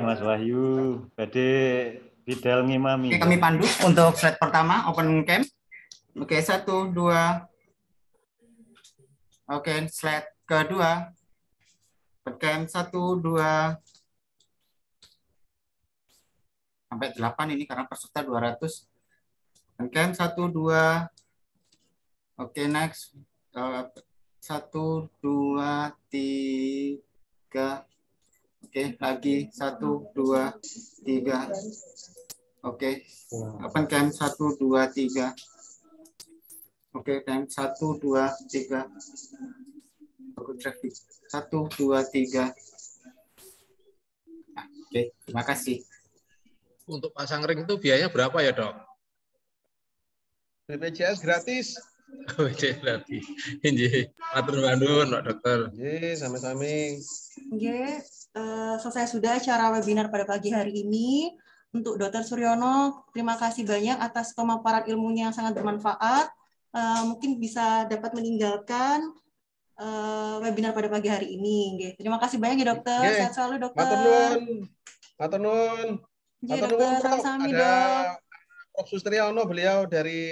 Mas Wahyu, badhe bidal ngimami. Oke, kami pandu untuk slide pertama, open cam. Oke, 1, 2. Oke, slide kedua. Open cam 1, 2. Sampai 8 ini karena peserta 200. Open cam 1, 2. Oke, next. 1, 2, 3. Oke, lagi 1, 2, 3. Oke, open cam 1, 2, 3. Oke, cam 1, 2, 3. Oke, traffic 1, 2, 3. Oke, terima kasih. Untuk pasang ring itu biayanya berapa ya dok? BPJS gratis. BPJS gratis. Injih, matur nuwun Pak Dokter. Injih, sami-sami. Oke, selesai sudah acara webinar pada pagi hari ini. Untuk Dr. Suryono, terima kasih banyak atas pemaparan ilmunya yang sangat bermanfaat. Mungkin bisa dapat meninggalkan webinar pada pagi hari ini. Terima kasih banyak ya dokter. Sehat selalu dokter. Matur nuwun. Matur nuwun. Matur nuwun Prof. Ada Prof. Sustriono, beliau dari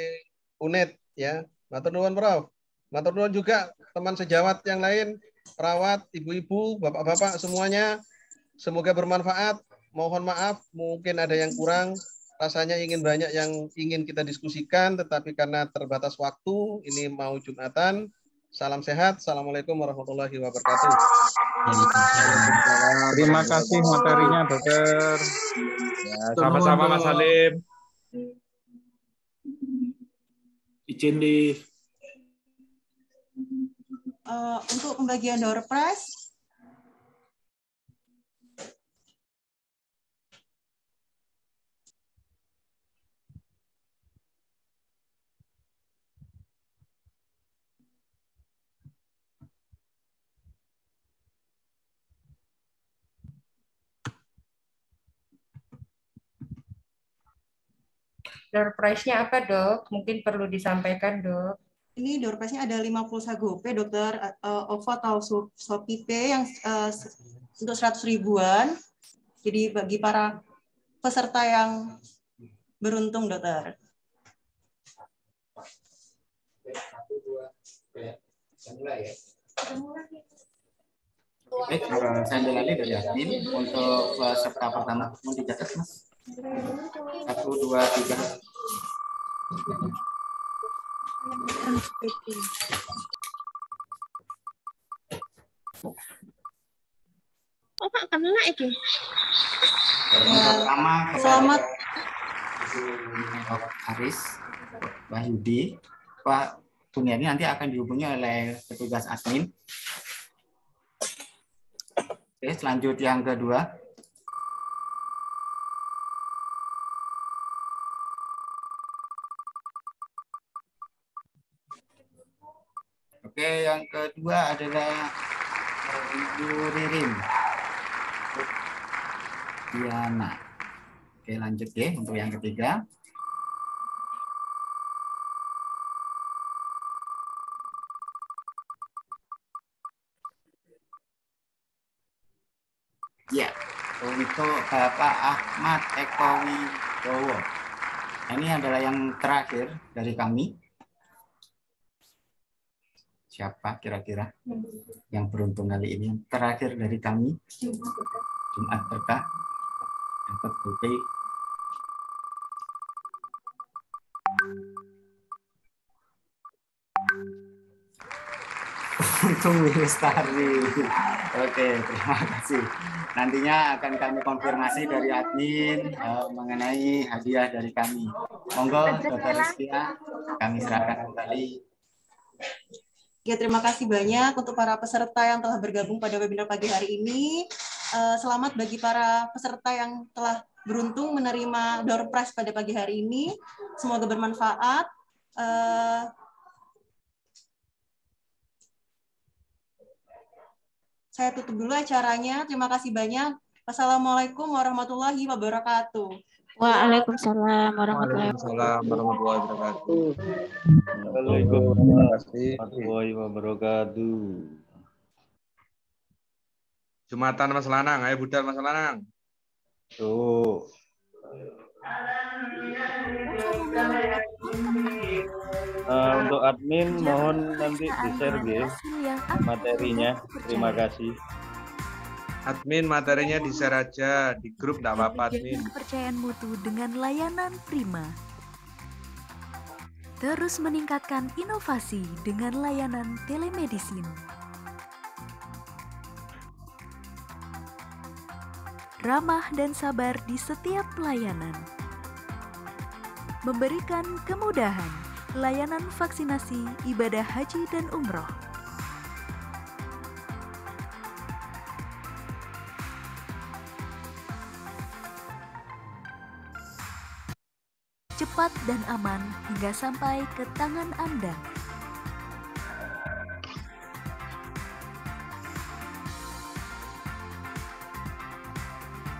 UNED ya. Matur nuwun Prof. Matur nuwun juga teman sejawat yang lain, perawat, ibu-ibu, bapak-bapak semuanya. Semoga bermanfaat. Mohon maaf mungkin ada yang kurang. Rasanya ingin banyak yang ingin kita diskusikan, tetapi karena terbatas waktu, ini mau Jumatan, Salam sehat. Assalamualaikum warahmatullahi wabarakatuh. Terima kasih materinya, dokter. Ya, sama-sama Mas Salim. Izin di untuk pembagian door prize. Door prize-nya apa, Dok? Mungkin perlu disampaikan, Dok. Ini door prize-nya ada 50 sagope, Dokter, OVO atau Shopee Pay yang untuk 100 ribuan. Jadi bagi para peserta yang beruntung, Dokter. Baik, saya ambil alih dari admin untuk peserta pertama. Mau dicatat, Mas? 1, 2, 3. Oh, Pak, kena iki. Pertama, Selamat. Haris, Wahyudi, Pak Buniani nanti akan dihubungi oleh petugas admin. Oke, selanjut yang kedua. Oke, yang kedua adalah Ibu Ririn Diana. Oke, lanjut ya untuk yang ketiga. Ya, untuk Bapak Ahmad Eko Wibowo. Ini adalah yang terakhir dari kami. Siapa kira-kira yang beruntung kali ini? Yang terakhir dari kami, Jumat Berkah, dapat GoPay. Untung Lestari. Oke, terima kasih. Nantinya akan kami konfirmasi dari admin mengenai hadiah dari kami. Monggo, Dr. Rizkia, kami serahkan kembali. Ya, terima kasih banyak untuk para peserta yang telah bergabung pada webinar pagi hari ini. Selamat bagi para peserta yang telah beruntung menerima door prize pada pagi hari ini. Semoga bermanfaat. Saya tutup dulu acaranya. Terima kasih banyak. Wassalamualaikum warahmatullahi wabarakatuh. Waalaikumsalam warahmatullahi wabarakatuh. Waalaikumsalam warahmatullahi wabarakatuh. Jumatan Mas Lanang, ayo budal Mas Lanang. Tuh. Untuk admin mohon nanti di-share materinya. Terima kasih. Admin materinya di-share aja di grup, enggak apa-apa admin. Kepercayaan mutu dengan layanan prima. Terus meningkatkan inovasi dengan layanan telemedicine. Ramah dan sabar di setiap pelayanan. Memberikan kemudahan, layanan vaksinasi, ibadah haji dan umroh. Cepat dan aman hingga sampai ke tangan Anda.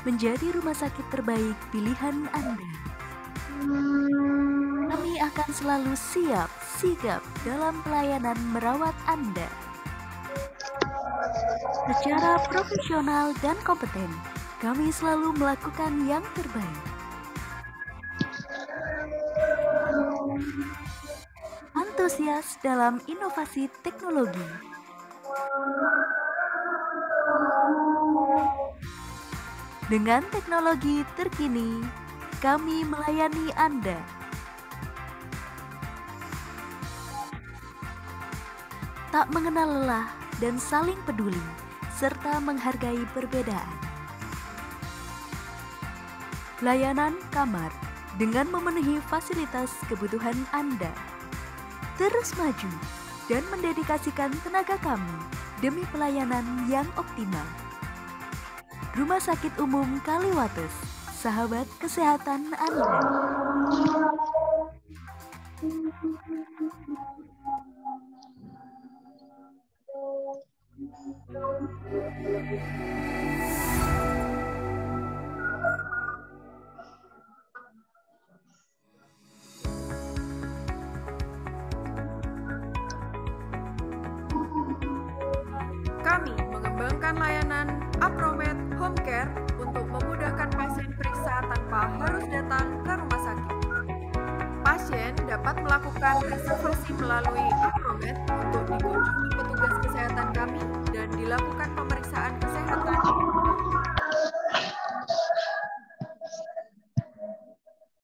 Menjadi rumah sakit terbaik pilihan Anda. Kami akan selalu siap, sigap dalam pelayanan merawat Anda. Secara profesional dan kompeten, kami selalu melakukan yang terbaik. Antusias dalam inovasi teknologi. Dengan teknologi terkini, kami melayani Anda. tak mengenal lelah dan saling peduli, serta menghargai perbedaan. Layanan kamar dengan memenuhi fasilitas kebutuhan Anda. Terus maju dan mendedikasikan tenaga kami demi pelayanan yang optimal. Rumah Sakit Umum Kaliwates, sahabat kesehatan Anda. Kami mengembangkan layanan Apromed Home Care untuk memudahkan pasien periksa tanpa harus datang ke rumah sakit. Pasien dapat melakukan reservasi melalui Apromed untuk dikunjungi petugas kesehatan kami dan dilakukan pemeriksaan kesehatan